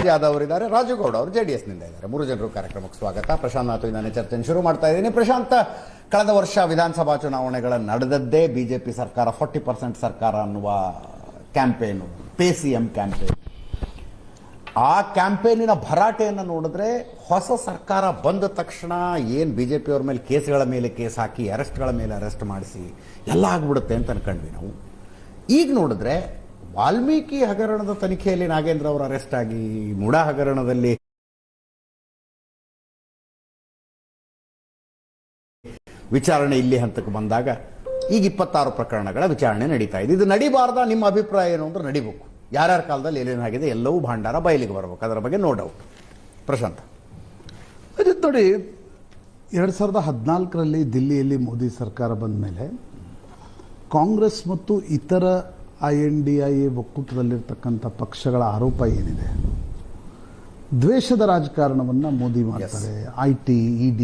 ಯಾದವ್ ಅವರಿದ್ದಾರೆ, ರಾಜುಗೌಡ ಅವರು ಜೆಡಿಎಸ್ ನಿಂದ ಇದ್ದಾರೆ. ಮೂರು ಜನರು ಕಾರ್ಯಕ್ರಮಕ್ಕೆ ಸ್ವಾಗತ. ಪ್ರಶಾಂತ್ ನಾಥ್ ನಾನು ಚರ್ಚೆಯನ್ನು ಶುರು ಮಾಡ್ತಾ ಇದ್ದೀನಿ. ಪ್ರಶಾಂತ್, ಕಳೆದ ವರ್ಷ ವಿಧಾನಸಭಾ ಚುನಾವಣೆಗಳ ನಡೆದದ್ದೇ ಬಿಜೆಪಿ ಸರ್ಕಾರ 40% ಸರ್ಕಾರ ಅನ್ನುವ ಕ್ಯಾಂಪೇನು, ಪೇ ಸಿಎಂ ಕ್ಯಾಂಪೇನ್. ಆ ಕ್ಯಾಂಪೇನಿನ ಭರಾಟೆಯನ್ನು ನೋಡಿದ್ರೆ ಹೊಸ ಸರ್ಕಾರ ಬಂದ ತಕ್ಷಣ ಏನು ಬಿಜೆಪಿ ಅವ್ರ ಮೇಲೆ ಕೇಸ್ಗಳ ಮೇಲೆ ಕೇಸ್ ಹಾಕಿ ಅರೆಸ್ಟ್ಗಳ ಮೇಲೆ ಅರೆಸ್ಟ್ ಮಾಡಿಸಿ ಎಲ್ಲ ಆಗ್ಬಿಡುತ್ತೆ ಅಂತ ಅನ್ಕೊಂಡ್ವಿ ನಾವು. ಈಗ ನೋಡಿದ್ರೆ ವಾಲ್ಮೀಕಿ ಹಗರಣದ ತನಿಖೆಯಲ್ಲಿ ನಾಗೇಂದ್ರ ಅವರು ಅರೆಸ್ಟ್ ಆಗಿ, ಮುಡಾ ಹಗರಣದಲ್ಲಿ ವಿಚಾರಣೆ ಇಲ್ಲಿ ಹಂತಕ್ಕೆ ಬಂದಾಗ ಈಗ 26 ಪ್ರಕರಣಗಳ ವಿಚಾರಣೆ ನಡೀತಾ ಇದೆ. ಇದು ನಡಿಬಾರ್ದ? ನಿಮ್ಮ ಅಭಿಪ್ರಾಯ ಏನು ಅಂದ್ರೆ ನಡಿಬೇಕು. ಯಾರ್ಯಾರ ಕಾಲದಲ್ಲಿ ಏನೇನಾಗಿದೆ ಎಲ್ಲವೂ ಭಾಂಡಾರ ಬಯಲಿಗೆ ಬರಬೇಕು, ಅದರ ಬಗ್ಗೆ ನೋ ಡೌಟ್. ಪ್ರಶಾಂತ್, ಅದು ನೋಡಿ, 2014ರಲ್ಲಿ ದಿಲ್ಲಿಯಲ್ಲಿ ಮೋದಿ ಸರ್ಕಾರ ಬಂದ ಮೇಲೆ ಕಾಂಗ್ರೆಸ್ ಮತ್ತು ಇತರ INDIA ಒಕ್ಕೂಟದಲ್ಲಿರ್ತಕ್ಕಂಥ ಪಕ್ಷಗಳ ಆರೋಪ ಏನಿದೆ, ದ್ವೇಷದ ರಾಜಕಾರಣವನ್ನ ಮೋದಿ ಮಾಡ್ತಾರೆ. IT, ED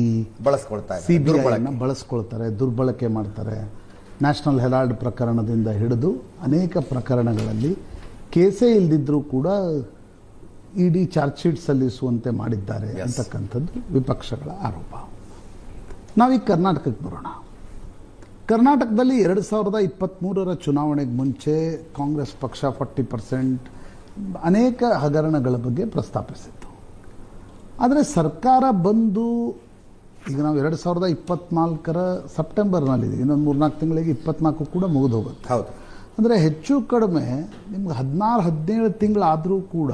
ಬಳಸ್ಕೊಳ್ತಾರೆ, CBI ಬಳಸ್ಕೊಳ್ತಾರೆ, ದುರ್ಬಳಕೆ ಮಾಡ್ತಾರೆ. ನ್ಯಾಷನಲ್ ಹೆರಾಲ್ಡ್ ಪ್ರಕರಣದಿಂದ ಹಿಡಿದು ಅನೇಕ ಪ್ರಕರಣಗಳಲ್ಲಿ ಕೇಸೇ ಇಲ್ದಿದ್ರೂ ಕೂಡ ED ಚಾರ್ಜ್ ಶೀಟ್ ಸಲ್ಲಿಸುವಂತೆ ಮಾಡಿದ್ದಾರೆ ಅಂತಕ್ಕಂಥದ್ದು ವಿಪಕ್ಷಗಳ ಆರೋಪ. ನಾವೀಗ ಕರ್ನಾಟಕಕ್ಕೆ ಬರೋಣ. ಕರ್ನಾಟಕದಲ್ಲಿ 2023ರ ಚುನಾವಣೆಗೆ ಮುಂಚೆ ಕಾಂಗ್ರೆಸ್ ಪಕ್ಷ 40% ಅನೇಕ ಹಗರಣಗಳ ಬಗ್ಗೆ ಪ್ರಸ್ತಾಪಿಸಿತ್ತು. ಆದರೆ ಸರ್ಕಾರ ಬಂದು ಈಗ ನಾವು 2024ರ ಸೆಪ್ಟೆಂಬರ್ನಲ್ಲಿದ್ದೀವಿ. ಇನ್ನೊಂದು 3-4 ತಿಂಗಳಿಗೆ 24 ಕೂಡ ಮುಗಿದು ಹೋಗುತ್ತೆ. ಹೌದು. ಅಂದರೆ ಹೆಚ್ಚು ಕಡಿಮೆ ನಿಮ್ಗೆ 16-17 ತಿಂಗಳಾದರೂ ಕೂಡ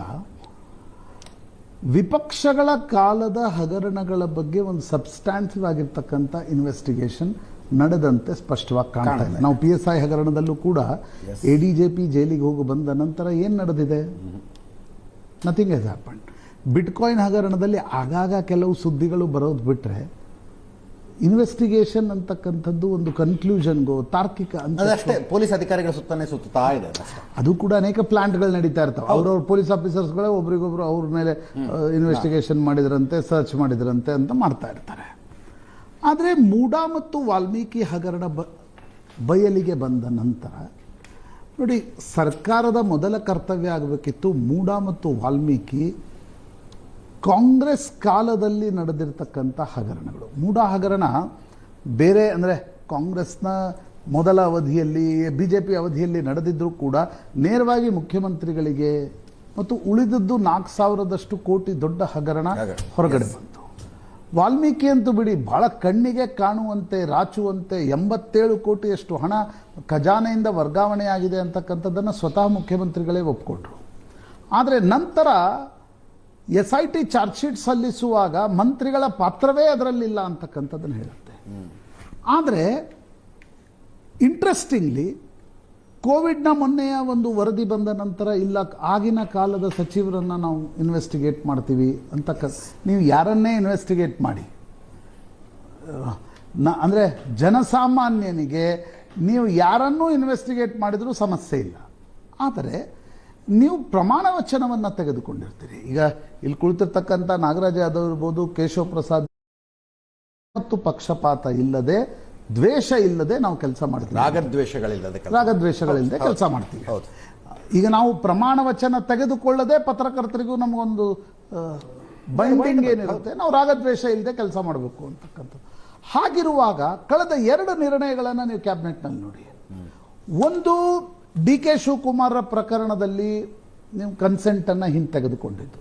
ವಿಪಕ್ಷಗಳ ಕಾಲದ ಹಗರಣಗಳ ಬಗ್ಗೆ ಒಂದು ಸಬ್ಸ್ಟ್ಯಾನ್ಸಿವ್ ಆಗಿರ್ತಕ್ಕಂಥ ಇನ್ವೆಸ್ಟಿಗೇಷನ್ ನಡೆದಂತೆ ಸ್ಪಷ್ಟವಾಗಿ ಕಾಣ್ತಾ ಇದೆ. ನಾವು PSI ಹಗರಣದಲ್ಲೂ ಕೂಡ ADJP ಜೈಲಿಗೆ ಹೋಗಿ ಬಂದ ನಂತರ ಏನು ನಡೆದಿದೆ? Nothing has happened. ಬಿಟ್ಕಾಯಿನ್ ಹಗರಣದಲ್ಲಿ ಆಗಾಗ ಕೆಲವು ಸುದ್ದಿಗಳು ಬರೋದು ಬಿಟ್ರೆ ಇನ್ವೆಸ್ಟಿಗೇಷನ್ ಅಂತಕ್ಕಂಥದ್ದು ಒಂದು ಕನ್ಕ್ಲೂಷನ್ಗೋ ತಾರ್ಕಿಕ ಅಷ್ಟೇ ಪೊಲೀಸ್ ಅಧಿಕಾರಿಗಳ ಸುತ್ತಾನೆ ಸುತ್ತಾ ಇದೆ. ಅದು ಕೂಡ ಅನೇಕ ಪ್ಲಾಂಟ್ಗಳು ನಡೀತಾ ಇರ್ತವೆ. ಅವ್ರವ್ರ ಪೊಲೀಸ್ ಆಫೀಸರ್ಸ್ಗಳೇ ಒಬ್ರಿಗೊಬ್ರು ಅವ್ರ ಮೇಲೆ ಇನ್ವೆಸ್ಟಿಗೇಷನ್ ಮಾಡಿದ್ರಂತೆ, ಸರ್ಚ್ ಮಾಡಿದ್ರಂತೆ ಅಂತ ಮಾಡ್ತಾ ಇರ್ತಾರೆ. ಆದರೆ ಮೂಡಾ ಮತ್ತು ವಾಲ್ಮೀಕಿ ಹಗರಣ ಬಯಲಿಗೆ ಬಂದ ನಂತರ ನೋಡಿ, ಸರ್ಕಾರದ ಮೊದಲ ಕರ್ತವ್ಯ ಆಗಬೇಕಿತ್ತು ಮೂಡಾ ಮತ್ತು ವಾಲ್ಮೀಕಿ ಕಾಂಗ್ರೆಸ್ ಕಾಲದಲ್ಲಿ ನಡೆದಿರ್ತಕ್ಕಂಥ ಹಗರಣಗಳು. ಮೂಡಾ ಹಗರಣ ಬೇರೆ, ಅಂದರೆ ಕಾಂಗ್ರೆಸ್ನ ಮೊದಲ ಅವಧಿಯಲ್ಲಿ, BJP ಅವಧಿಯಲ್ಲಿ ನಡೆದಿದ್ದರೂ ಕೂಡ ನೇರವಾಗಿ ಮುಖ್ಯಮಂತ್ರಿಗಳಿಗೆ ಮತ್ತು ಉಳಿದದ್ದು 4,000 ಕೋಟಿ ದೊಡ್ಡ ಹಗರಣ ಹೊರಗಡೆ ಬಂತು. ವಾಲ್ಮೀಕಿ ಅಂತೂ ಬಿಡಿ, ಬಹಳ ಕಣ್ಣಿಗೆ ಕಾಣುವಂತೆ ರಾಚುವಂತೆ 87 ಕೋಟಿಯಷ್ಟು ಹಣ ಖಜಾನೆಯಿಂದ ವರ್ಗಾವಣೆಯಾಗಿದೆ ಅಂತಕ್ಕಂಥದ್ದನ್ನು ಸ್ವತಃ ಮುಖ್ಯಮಂತ್ರಿಗಳೇ ಒಪ್ಪಿಕೊಂಡ್ರು. ಆದರೆ ನಂತರ SIT ಚಾರ್ಜ್ ಶೀಟ್ ಸಲ್ಲಿಸುವಾಗ ಮಂತ್ರಿಗಳ ಪಾತ್ರವೇ ಅದರಲ್ಲಿಲ್ಲ ಅಂತಕ್ಕಂಥದ್ದನ್ನು ಹೇಳುತ್ತೆ. ಆದರೆ ಇಂಟ್ರೆಸ್ಟಿಂಗ್ಲಿ ಕೋವಿಡ್ನ ಮೊನ್ನೆಯ ಒಂದು ವರದಿ ಬಂದ ನಂತರ ಇಲ್ಲ, ಆಗಿನ ಕಾಲದ ಸಚಿವರನ್ನು ನಾವು ಇನ್ವೆಸ್ಟಿಗೇಟ್ ಮಾಡ್ತೀವಿ ನೀವು ಯಾರನ್ನೇ ಇನ್ವೆಸ್ಟಿಗೇಟ್ ಮಾಡಿ, ಅಂದರೆ ಜನಸಾಮಾನ್ಯನಿಗೆ ನೀವು ಯಾರನ್ನೂ ಇನ್ವೆಸ್ಟಿಗೇಟ್ ಮಾಡಿದರೂ ಸಮಸ್ಯೆ ಇಲ್ಲ. ಆದರೆ ನೀವು ಪ್ರಮಾಣ ವಚನವನ್ನು ತೆಗೆದುಕೊಂಡಿರ್ತೀರಿ. ಈಗ ಇಲ್ಲಿ ಕುಳಿತಿರ್ತಕ್ಕಂಥ ನಾಗರಾಜ್ ಯಾದವ್ ಇರ್ಬೋದು, ಕೇಶವ ಪ್ರಸಾದ್, ಮತ್ತು ಪಕ್ಷಪಾತ ಇಲ್ಲದೆ, ದ್ವೇಷ ಇಲ್ಲದೆ ನಾವು ಕೆಲಸ ಮಾಡ್ತೀವಿ. ರಾಗದ್ವೇಷಗಳಿಲ್ಲದೆ ಕೆಲಸ ಮಾಡ್ತೀವಿ. ಈಗ ನಾವು ಪ್ರಮಾಣ ವಚನ ತೆಗೆದುಕೊಳ್ಳದೆ ಪತ್ರಕರ್ತರಿಗೂ ನಮಗೊಂದು ಬೈಂಡಿಂಗ್ ಏನಿರುತ್ತೆ, ನಾವು ರಾಗದ್ವೇಷ ಇಲ್ಲದೆ ಕೆಲಸ ಮಾಡಬೇಕು ಅಂತಕ್ಕಂಥದ್ದು. ಹಾಗಿರುವಾಗ ಕಳೆದ 2 ನಿರ್ಣಯಗಳನ್ನು ನೀವು ಕ್ಯಾಬಿನೆಟ್ನಲ್ಲಿ ನೋಡಿ. ಒಂದು, DK ಶಿವಕುಮಾರ್ ಪ್ರಕರಣದಲ್ಲಿ ನೀವು ಕನ್ಸೆಂಟ್ ಅನ್ನ ಹಿಂತೆಗೆದುಕೊಂಡಿದ್ದು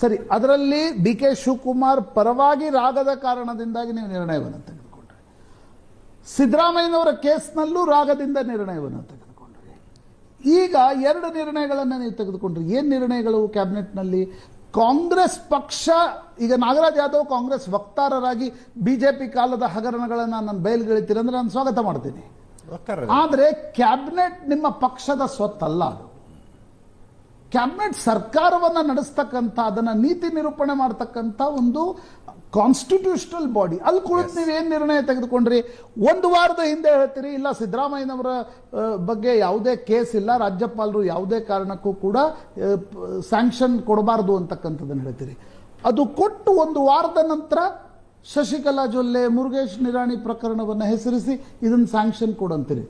ಸರಿ. ಅದರಲ್ಲಿ DK ಶಿವಕುಮಾರ್ ಪರವಾಗಿ ರಾಗದ ಕಾರಣದಿಂದಾಗಿ ನೀವು ನಿರ್ಣಯವನ್ನು ತೆಗೆದುಕೊಂಡ್ರಿ. ಸಿದ್ದರಾಮಯ್ಯನವರ ಕೇಸ್ನಲ್ಲೂ ರಾಗದಿಂದ ನಿರ್ಣಯವನ್ನು ತೆಗೆದುಕೊಂಡ್ರಿ. ಈಗ 2 ನಿರ್ಣಯಗಳನ್ನು ನೀವು ತೆಗೆದುಕೊಂಡ್ರಿ. ಏನು ನಿರ್ಣಯಗಳು ಕ್ಯಾಬಿನೆಟ್ನಲ್ಲಿ? ಕಾಂಗ್ರೆಸ್ ಪಕ್ಷ, ಈಗ ನಾಗರಾಜ್ ಯಾದವ್ ಕಾಂಗ್ರೆಸ್ ವಕ್ತಾರರಾಗಿ BJP ಕಾಲದ ಹಗರಣಗಳನ್ನು ನಾನು ಬಯಲ್ಗೆಳಿತೀರಿ ಅಂದ್ರೆ ನಾನು ಸ್ವಾಗತ ಮಾಡ್ತೀನಿ. ಆದರೆ ಕ್ಯಾಬಿನೆಟ್ ನಿಮ್ಮ ಪಕ್ಷದ ಸ್ವತ್ತಲ್ಲ. ಅದು ಕ್ಯಾಬಿನೆಟ್ ಸರ್ಕಾರವನ್ನು ನಡೆಸ್ತಕ್ಕಂಥ, ಅದನ್ನ ನೀತಿ ನಿರೂಪಣೆ ಮಾಡತಕ್ಕಂಥ ಒಂದು ಕಾನ್ಸ್ಟಿಟ್ಯೂಷನಲ್ ಬಾಡಿ. ಅಲ್ಲಿ ಕುಳಿತು ನೀವೇನು ನಿರ್ಣಯ ತೆಗೆದುಕೊಂಡ್ರಿ? 1 ವಾರದ ಹಿಂದೆ ಹೇಳ್ತೀರಿ ಇಲ್ಲ ಸಿದ್ದರಾಮಯ್ಯನವರ ಬಗ್ಗೆ ಯಾವುದೇ ಕೇಸ್ ಇಲ್ಲ, ರಾಜ್ಯಪಾಲರು ಯಾವುದೇ ಕಾರಣಕ್ಕೂ ಕೂಡ ಸ್ಯಾಂಕ್ಷನ್ ಕೊಡಬಾರದು ಅಂತಕ್ಕಂಥದ್ದನ್ನು ಹೇಳ್ತೀರಿ. ಅದು ಕೊಟ್ಟು 1 ವಾರದ ನಂತರ ಶಶಿಕಲಾ ಜೊಲ್ಲೆ, ಮುರುಗೇಶ್ ನಿರಾಣಿ ಪ್ರಕರಣವನ್ನು ಹೆಸರಿಸಿ ಇದನ್ನು ಸ್ಯಾಂಕ್ಷನ್ ಕೊಡಂತೀರಿ.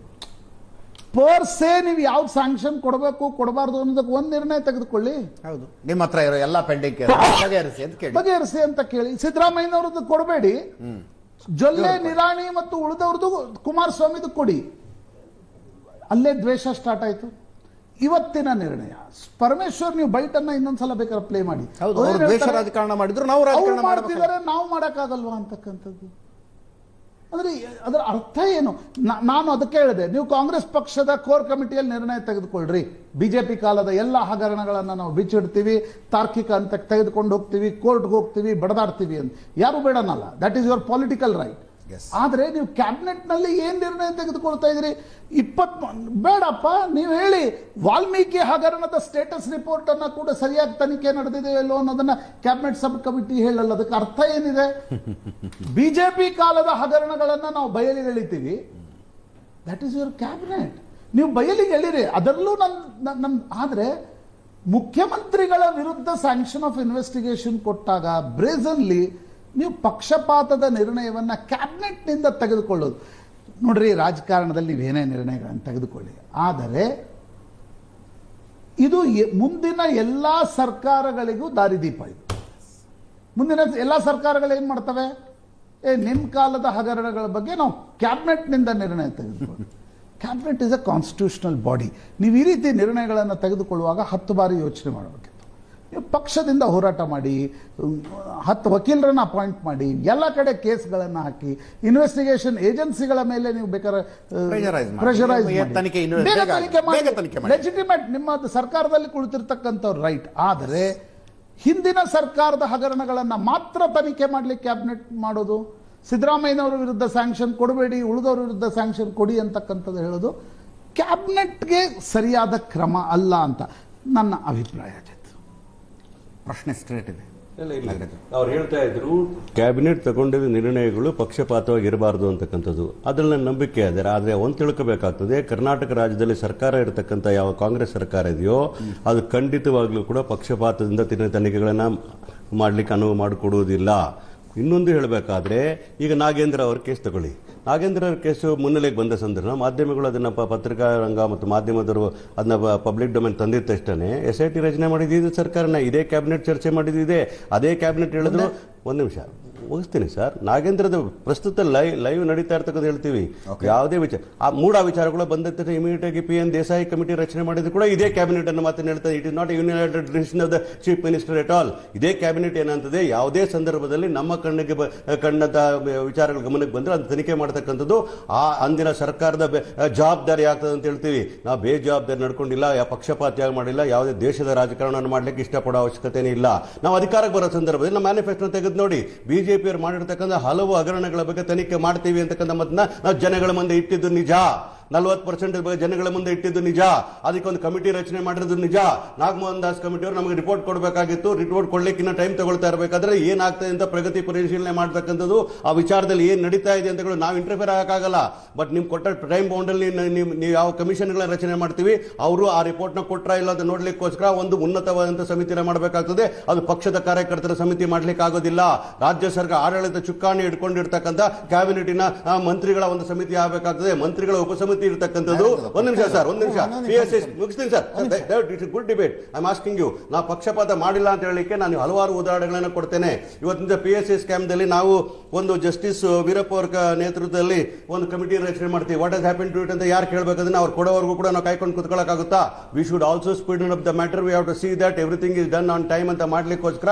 ಪರ್ ಸೇ ನೀವು ಯಾವ ಸ್ಯಾಂಕ್ಷನ್ ಕೊಡಬೇಕು ಕೊಡಬಾರ್ದು ಅನ್ನೋದಕ್ಕೆ ಒಂದು ನಿರ್ಣಯ ತೆಗೆದುಕೊಳ್ಳಿ. ಹೌದು, ನಿಮ್ಮ ಹತ್ರ ಇರೋ ಎಲ್ಲ ಪೆಂಡಿಂಗ್ ಬಗೆಹರಿಸಿ ಅಂತ ಕೇಳಿ. ಬಗೆಹರಿಸಿ ಅಂತ ಕೇಳಿ. ಸಿದ್ದರಾಮಯ್ಯನವ್ರದ್ದು ಕೊಡಬೇಡಿ, ಜೊಲ್ಲೆ ನಿರಾಣಿ ಮತ್ತು ಉಳಿದವ್ರದ್ದು ಕುಮಾರಸ್ವಾಮಿದು ಕೊಡಿ. ಅಲ್ಲೇ ದ್ವೇಷ ಸ್ಟಾರ್ಟ್ ಆಯ್ತು. ಇವತ್ತಿನ ನಿರ್ಣಯ ಪರಮೇಶ್ವರ್, ನೀವು ಬೈಟ್ ಅನ್ನ ಇನ್ನೊಂದ್ಸಲ ಬೇಕಾದ್ರೆ ಪ್ಲೇ ಮಾಡಿ. ದ್ವೇಷ ರಾಜಕಾರಣ ಮಾಡಿದ್ರು ನಾವು ರಾಜಕಾರಣ ಮಾಡ್ತಿದ್ದಾರೆ, ನಾವು ಮಾಡಕ್ಕಾಗಲ್ವಾ ಅಂತಕ್ಕಂಥದ್ದು. ಅಂದ್ರೆ ಅದರ ಅರ್ಥ ಏನು? ನಾನು ಅದಕ್ಕೆ ಹೇಳಿದೆ, ನೀವು ಕಾಂಗ್ರೆಸ್ ಪಕ್ಷದ ಕೋರ್ ಕಮಿಟಿಯಲ್ಲಿ ನಿರ್ಣಯ ತೆಗೆದುಕೊಳ್ಳ್ರಿ. ಬಿಜೆಪಿ ಕಾಲದ ಎಲ್ಲ ಹಗರಣಗಳನ್ನ ನಾವು ಬಿಚ್ಚಿಡ್ತೀವಿ, ತಾರ್ಕಿಕ ಅಂತ ತೆಗೆದುಕೊಂಡು ಹೋಗ್ತೀವಿ, ಕೋರ್ಟ್ಗೆ ಹೋಗ್ತೀವಿ, ಬಡದಾಡ್ತೀವಿ ಅಂತ ಯಾರು ಬೇಡನಲ್ಲ. That is your political right. ಆದ್ರೆ ನೀವು ಕ್ಯಾಬಿನೆಟ್ ನಲ್ಲಿ ಏನ್ ನಿರ್ಣಯ ತೆಗೆದುಕೊಳ್ತಾ ಇದ್ರಿ? ಬೇಡಪ್ಪ, ನೀವು ಹೇಳಿ ವಾಲ್ಮೀಕಿ ಹಗರಣದ ಸ್ಟೇಟಸ್ ರಿಪೋರ್ಟ್ ಅನ್ನ ಕೂಡ ಸರಿಯಾಗಿ ತನಿಖೆ ನಡೆದಿದೆ ಇಲ್ಲೋ ಅನ್ನೋದನ್ನ ಕ್ಯಾಬಿನೆಟ್ ಸಬ್ ಕಮಿಟಿ ಹೇಳಲ್ಲ. ಅದಕ್ಕೆ ಅರ್ಥ ಏನಿದೆ? ಬಿಜೆಪಿ ಕಾಲದ ಹಗರಣಗಳನ್ನ ನಾವು ಬಯಲಿಗೆ ಎಳಿತೀವಿ, ದಟ್ ಈಸ್ ಯುವರ್ ಕ್ಯಾಬಿನೆಟ್. ನೀವು ಬಯಲಿಗೆ ಎಳಿರಿ, ಅದರಲ್ಲೂ ನನ್ ಆದ್ರೆ ಮುಖ್ಯಮಂತ್ರಿಗಳ ವಿರುದ್ಧ ಸ್ಯಾಂಕ್ಷನ್ ಆಫ್ ಇನ್ವೆಸ್ಟಿಗೇಷನ್ ಕೊಟ್ಟಾಗ ಬ್ರೇಸನ್ಲಿ ನೀವು ಪಕ್ಷಪಾತದ ನಿರ್ಣಯವನ್ನ ಕ್ಯಾಬಿನೆಟ್ ನಿಂದ ತೆಗೆದುಕೊಳ್ಳೋದು. ನೋಡ್ರಿ, ರಾಜಕಾರಣದಲ್ಲಿ ನೀವೇನೇ ನಿರ್ಣಯಗಳನ್ನು ತೆಗೆದುಕೊಳ್ಳಿ, ಆದರೆ ಇದು ಮುಂದಿನ ಎಲ್ಲಾ ಸರ್ಕಾರಗಳಿಗೂ ದಾರಿದೀಪ. ಇದು ಮುಂದಿನ ಎಲ್ಲಾ ಸರ್ಕಾರಗಳು ಏನ್ ಮಾಡ್ತವೆ? ನಿಮ್ ಕಾಲದ ಹಗರಣಗಳ ಬಗ್ಗೆ ನಾವು ಕ್ಯಾಬಿನೆಟ್ ನಿಂದ ನಿರ್ಣಯ ತೆಗೆದುಕೊಳ್ಳಿ. Cabinet is a constitutional body. ನೀವು ಈ ರೀತಿ ನಿರ್ಣಯಗಳನ್ನು ತೆಗೆದುಕೊಳ್ಳುವಾಗ 10 ಬಾರಿ ಯೋಚನೆ ಮಾಡಬೇಕಿತ್ತು. ನೀವು ಪಕ್ಷದಿಂದ ಹೋರಾಟ ಮಾಡಿ, 10 ವಕೀಲರನ್ನ ಅಪಾಯಿಂಟ್ ಮಾಡಿ, ಎಲ್ಲ ಕಡೆ ಕೇಸ್ಗಳನ್ನು ಹಾಕಿ, ಇನ್ವೆಸ್ಟಿಗೇಷನ್ ಏಜೆನ್ಸಿಗಳ ಮೇಲೆ ನೀವು ಬೇಕಾದ್ರೆ ಪ್ರೆಷರೈಸ್ ಲೆಜಿಟಿಮೇಟ್ ನಿಮ್ಮ ಸರ್ಕಾರದಲ್ಲಿ ಕುಳಿತಿರ್ತಕ್ಕಂಥವ್ರು ರೈಟ್. ಆದರೆ ಹಿಂದಿನ ಸರ್ಕಾರದ ಹಗರಣಗಳನ್ನ ಮಾತ್ರ ತನಿಖೆ ಮಾಡ್ಲಿಕ್ಕೆ ಕ್ಯಾಬಿನೆಟ್ ಮಾಡೋದು, ಸಿದ್ದರಾಮಯ್ಯನವರ ವಿರುದ್ಧ ಸ್ಯಾಂಕ್ಷನ್ ಕೊಡಬೇಡಿ, ಉಳಿದವರ ವಿರುದ್ಧ ಸ್ಯಾಂಕ್ಷನ್ ಕೊಡಿ ಅಂತಕ್ಕಂಥದ್ದು ಹೇಳೋದು ಕ್ಯಾಬಿನೆಟ್ಗೆ ಸರಿಯಾದ ಕ್ರಮ ಅಲ್ಲ ಅಂತ ನನ್ನ ಅಭಿಪ್ರಾಯ. ಪ್ರಶ್ನೆ ಸ್ಟ್ರೇಟ್ ಇದೆ. ಅವ್ರು ಹೇಳ್ತಾ ಇದ್ರು ಕ್ಯಾಬಿನೆಟ್ ತಗೊಂಡಿದ್ದ ನಿರ್ಣಯಗಳು ಪಕ್ಷಪಾತವಾಗಿರಬಾರದು ಅಂತಕ್ಕಂಥದ್ದು. ಅದ್ರಲ್ಲಿ ನನ್ನ ನಂಬಿಕೆ ಇದೆ. ಆದ್ರೆ ಒಂದು ತಿಳ್ಕೋಬೇಕಾಗ್ತದೆ, ಕರ್ನಾಟಕ ರಾಜ್ಯದಲ್ಲಿ ಸರ್ಕಾರ ಇರತಕ್ಕಂಥ ಯಾವ ಕಾಂಗ್ರೆಸ್ ಸರ್ಕಾರ ಇದೆಯೋ ಅದು ಖಂಡಿತವಾಗ್ಲೂ ಕೂಡ ಪಕ್ಷಪಾತದಿಂದ ತನಿಖೆಗಳನ್ನ ಮಾಡ್ಲಿಕ್ಕೆ ಅನುವು ಮಾಡಿಕೊಡುವುದಿಲ್ಲ. ಇನ್ನೊಂದು ಹೇಳಬೇಕಾದ್ರೆ, ಈಗ ನಾಗೇಂದ್ರ ಅವರ ಕೇಸ್ ತಗೊಳ್ಳಿ. ನಾಗೇಂದ್ರ ಅವರ ಕೇಸು ಮುನ್ನೆಲೆಗೆ ಬಂದ ಸಂದರ್ಭ ಮಾಧ್ಯಮಗಳು ಅದನ್ನ ಪತ್ರಿಕಾ ರಂಗ ಮತ್ತು ಮಾಧ್ಯಮದವರು ಅದನ್ನ ಪಬ್ಲಿಕ್ ಡೊಮೇನ್ ತಂದಿದ್ದ ತಕ್ಷಣ SIT ರಚನೆ ಮಾಡಿದ್ದು ಸರ್ಕಾರನ, ಇದೇ ಕ್ಯಾಬಿನೆಟ್ ಚರ್ಚೆ ಮಾಡಿದ್ದಿದೆ. ಅದೇ ಕ್ಯಾಬಿನೆಟ್ ಹೇಳಿದ್ರು. ಒಂದು ನಿಮಿಷ ಮುಗಿಸ್ತೀನಿ ಸರ್. ನಾಗೇಂದ್ರದ ಪ್ರಸ್ತುತ ಲೈವ್ ನಡೀತಾ ಇರ್ತಕ್ಕಂಥ ಹೇಳ್ತೀವಿ. ಯಾವುದೇ ವಿಚಾರ ಮೂಡ ವಿಚಾರಗಳು ಬಂದ ತಕ್ಷಣ ಇಮಿಡಿಯೇಟ್ ಆಗಿ PN ದೇಸಾಯಿ ಕಮಿಟಿ ರಚನೆ ಮಾಡಿದ್ರು ಕೂಡ ಇದೇ ಕ್ಯಾಬಿನೆಟ್ ಅನ್ನು ಮಾತನ್ನು ಹೇಳ್ತಾರೆ. It is not United decision of the chief minister at all. ಇದೇ ಕ್ಯಾಬಿನೆಟ್ ಏನಂತದೆ, ಯಾವುದೇ ಸಂದರ್ಭದಲ್ಲಿ ನಮ್ಮ ಕಣ್ಣದ ವಿಚಾರಗಳ ಗಮನಕ್ಕೆ ಬಂದ್ರೆ ಅದನ್ನು ತನಿಖೆ ಮಾಡತಕ್ಕಂಥದ್ದು ಆ ಅಂದಿನ ಸರ್ಕಾರದ ಜವಾಬ್ದಾರಿ ಆಗ್ತದೆ ಅಂತ ಹೇಳ್ತೀವಿ. ನಾವು ಬೇಜವಾಬ್ದಾರಿ ನಡ್ಕೊಂಡಿಲ್ಲ, ಪಕ್ಷಪಾತಿಯಾಗಿ ಮಾಡಿಲ್ಲ, ಯಾವುದೇ ದೇಶದ ರಾಜಕಾರಣವನ್ನು ಮಾಡ್ಲಿಕ್ಕೆ ಇಷ್ಟಪಡೋ ಅವಶ್ಯಕತೆನೇ ಇಲ್ಲ. ನಾವು ಅಧಿಕಾರಕ್ಕೆ ಬರೋ ಸಂದರ್ಭದಲ್ಲಿ ನಮ್ಮ ಮ್ಯಾನಿಫೆಸ್ಟೋ ತೆಗೆದು ನೋಡಿ, ಬಿಜೆಪಿ ಅವರು ಮಾಡಿರ್ತಕ್ಕಂಥ ಹಲವು ಹಗರಣಗಳ ಬಗ್ಗೆ ತನಿಖೆ ಮಾಡ್ತೀವಿ ಅಂತಕ್ಕಂಥ ಮಾತನ್ನ ನಾವು ಜನಗಳ ಮುಂದೆ ಇಟ್ಟಿದ್ದು ನಿಜ. 40% ಜನಗಳ ಮುಂದೆ ಇಟ್ಟಿದ್ದು ನಿಜ. ಅದಕ್ಕೊಂದು ಕಮಿಟಿ ರಚನೆ ಮಾಡಿರೋದು ನಿಜ. ನಾಗಮೋಹನ್ ದಾಸ್ ಕಮಿಟಿ ಅವರು ನಮಗೆ ರಿಪೋರ್ಟ್ ಕೊಡಬೇಕಾಗಿತ್ತು. ರಿಪೋರ್ಟ್ ಕೊಡ್ಲಿಕ್ಕಿನ್ನ ಟೈಮ್ ತಗೊಳ್ತಾ ಇರಬೇಕಾದ್ರೆ ಏನಾಗ್ತದೆ ಅಂತ ಪ್ರಗತಿ ಪರಿಶೀಲನೆ ಮಾಡತಕ್ಕಂಥದ್ದು, ಆ ವಿಚಾರದಲ್ಲಿ ಏನ್ ನಡೀತಾ ಇದೆ ಅಂತ ನಾವು ಇಂಟರ್ಫಿಯರ್ ಆಗಕ್ಕಾಗಲ್ಲ. ಬಟ್ ನಿಮ್ ಕೊಟ್ಟ ಟೈಮ್ ಬೌಂಡಲ್ಲಿ ನೀವು ಯಾವ ಕಮಿಷನ್ಗಳ ರಚನೆ ಮಾಡ್ತೀವಿ, ಅವರು ಆ ರಿಪೋರ್ಟ್ ನ ಕೊಟ್ರ ಇಲ್ಲ ಅಂತ ನೋಡ್ಲಿಕ್ಕೋಸ್ಕರ ಒಂದು ಉನ್ನತವಾದಂತಹ ಸಮಿತಿನ ಮಾಡಬೇಕಾಗ್ತದೆ. ಅದು ಪಕ್ಷದ ಕಾರ್ಯಕರ್ತರ ಸಮಿತಿ ಮಾಡ್ಲಿಕ್ಕೆ ಆಗೋದಿಲ್ಲ. ರಾಜ್ಯ ಸರ್ಕಾರ ಆಡಳಿತ ಚುಕ್ಕಾಣಿ ಇಟ್ಕೊಂಡಿರ್ತಕ್ಕಂಥ ಕ್ಯಾಬಿನೆಟಿನ ಮಂತ್ರಿಗಳ ಒಂದು ಸಮಿತಿ ಆಗಬೇಕಾಗ್ತದೆ. ಮಂತ್ರಿಗಳ ಉಪಸಮಿತಿ ಇರತಕ್ಕಂಥದ್ದು. ಒಂದು ನಿಮಿಷ ಸರ್, ಒಂದು ನಿಮಿಷ PSS ಮುಗಿಸ್ತೀನಿ sir. It's good debate. I am asking you. ನಾವು ಪಕ್ಷಪಾತ ಮಾಡಿಲ್ಲ ಅಂತ ಹೇಳಲಿಕ್ಕೆ ನಾನು ಹಲವಾರು ಉದಾಹರಣೆಗಳನ್ನು ಕೊಡ್ತೇನೆ. ಇವತ್ತಿನ PSS ಸ್ಕ್ಯಾಮ್ದಲ್ಲಿ ನಾವು ಒಂದು ಜಸ್ಟಿಸ್ ವೀರಪ್ಪ ಅವರ ನೇತೃತ್ವದಲ್ಲಿ ಒಂದು ಕಮಿಟಿ ರಚನೆ ಮಾಡ್ತೀವಿ. What has happen to it ಅಂತ ಯಾರು ಕೇಳಬೇಕಂದ್ರೆ ಅವ್ರು ಕೊಡೋವರೆಗೂ ಕೂಡ ನಾವು ಕಾಯ್ಕೊಂಡು ಕುತ್ಕೊಳ್ಳೋಕ್ಕಾಗುತ್ತಾ? We should also speed up the matter. We have to see that everything is done on time ಅಂತ ಮಾಡ್ಲಿಕ್ಕೋಸ್ಕರ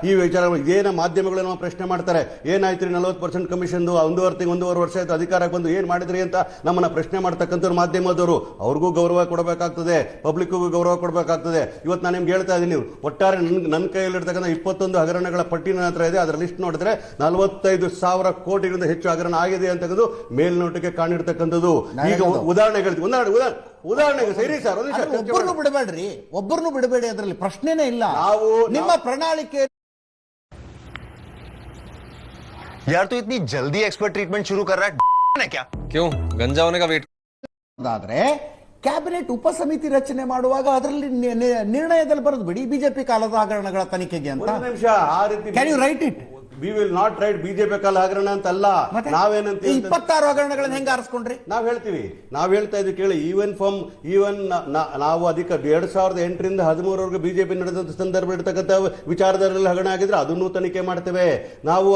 ಈ ವಿಚಾರ ಏನ ಮಾಧ್ಯಮಗಳನ್ನು ಪ್ರಶ್ನೆ ಮಾಡ್ತಾರೆ. ಏನಾಯ್ತು 40% ಕಮಿಷನ್, 1.5 ವರ್ಷ ಆಯ್ತು ಅಧಿಕಾರಕ್ಕೆ ಬಂದು ಏನ್ ಮಾಡಿದ್ರಿ ಅಂತ ನಮ್ಮನ್ನ ಪ್ರಶ್ನೆ ಮಾಡ್ತಕ್ಕಂಥವ್ರು ಮಾಧ್ಯಮದವರು. ಅವ್ರಿಗೂ ಗೌರವ ಕೊಡಬೇಕಾಗ್ತದೆ, ಪಬ್ಲಿಕ್ಗೂ ಗೌರವ ಕೊಡಬೇಕಾಗ್ತದೆ. ಇವತ್ತು ನಾನು ನಿಮ್ಗೆ ಹೇಳ್ತಾ ಇದ್ದೀನಿ, ಒಟ್ಟಾರೆ ನನ್ನ ಕೈಯಲ್ಲಿರ್ತಕ್ಕಂಥ 21 ಹಗರಣಗಳ ಪಟ್ಟಿ ನನ್ನ ಹತ್ರ ಇದೆ. ಅದರ ಲಿಸ್ಟ್ ನೋಡಿದ್ರೆ 45,000 ಕೋಟಿಗಿಂತ ಹೆಚ್ಚು ಹಗರಣ ಆಗಿದೆ ಅಂತಕ್ಕಂಥದ್ದು ಮೇಲ್ನೋಟಕ್ಕೆ ಕಾಣಿರ್ತಕ್ಕಂಥದ್ದು. ಈಗ ಉದಾಹರಣೆಗೆ ಸರಿ ಸರ್, ಒಬ್ಬರನ್ನು ಬಿಡಬೇಡ್ರಿ, ಒಬ್ಬರನ್ನು ಬಿಡಬೇಡಿ, ಅದರಲ್ಲಿ ಪ್ರಶ್ನೆನೇ ಇಲ್ಲ. ನಾವು ನಿಮ್ಮ ಪ್ರಣಾಳಿಕೆ यार तू इतनी जल्दी एक्सपर्ट ट्रीटमेंट शुरू कर रहा है क्या? क्यों गंजा होने का वेट? ಆದ್ರೆ ಕ್ಯಾಬಿನೆಟ್ ಉಪಸಮಿತಿ ರಚನೆ ಮಾಡುವಾಗ ಅದರಲ್ಲಿ ನಿರ್ಣಯದಲ್ಲಿ ಬರೋದು ಬಿಡಿ, ಬಿಜೆಪಿ ಕಾಲದ ಹಗರಣಗಳ ತನಿಖೆಗೆ ಅಂತ. ಒಂದು ನಿಮಿಷ, ಆ ರೀತಿ can you write it? We will not write BJP ಕಾಲ ಹಗರಣ ಅಂತ ಅಲ್ಲ. ನಾವೇನಂತ 26 ಹಗರಣಗಳನ್ನ ಹೆಂಗ ಆರಿಸ್ಕೊಂಡ್ರಿ? ನಾವ್ ಹೇಳ್ತೀವಿ, ನಾವ್ ಹೇಳ್ತಾ ಇದ್ವಿ ಕೇಳಿ. ಈವನ್ ನಾವು 2008ರಿಂದ 2013 ಬಿಜೆಪಿ ನಡೆದಂತ ಸಂದರ್ಭ ಇರ್ತಕ್ಕಂಥ ವಿಚಾರದಲ್ಲಿ ಹಗರಣ ಆಗಿದ್ರೆ ಅದನ್ನು ತನಿಖೆ ಮಾಡ್ತೇವೆ. ನಾವು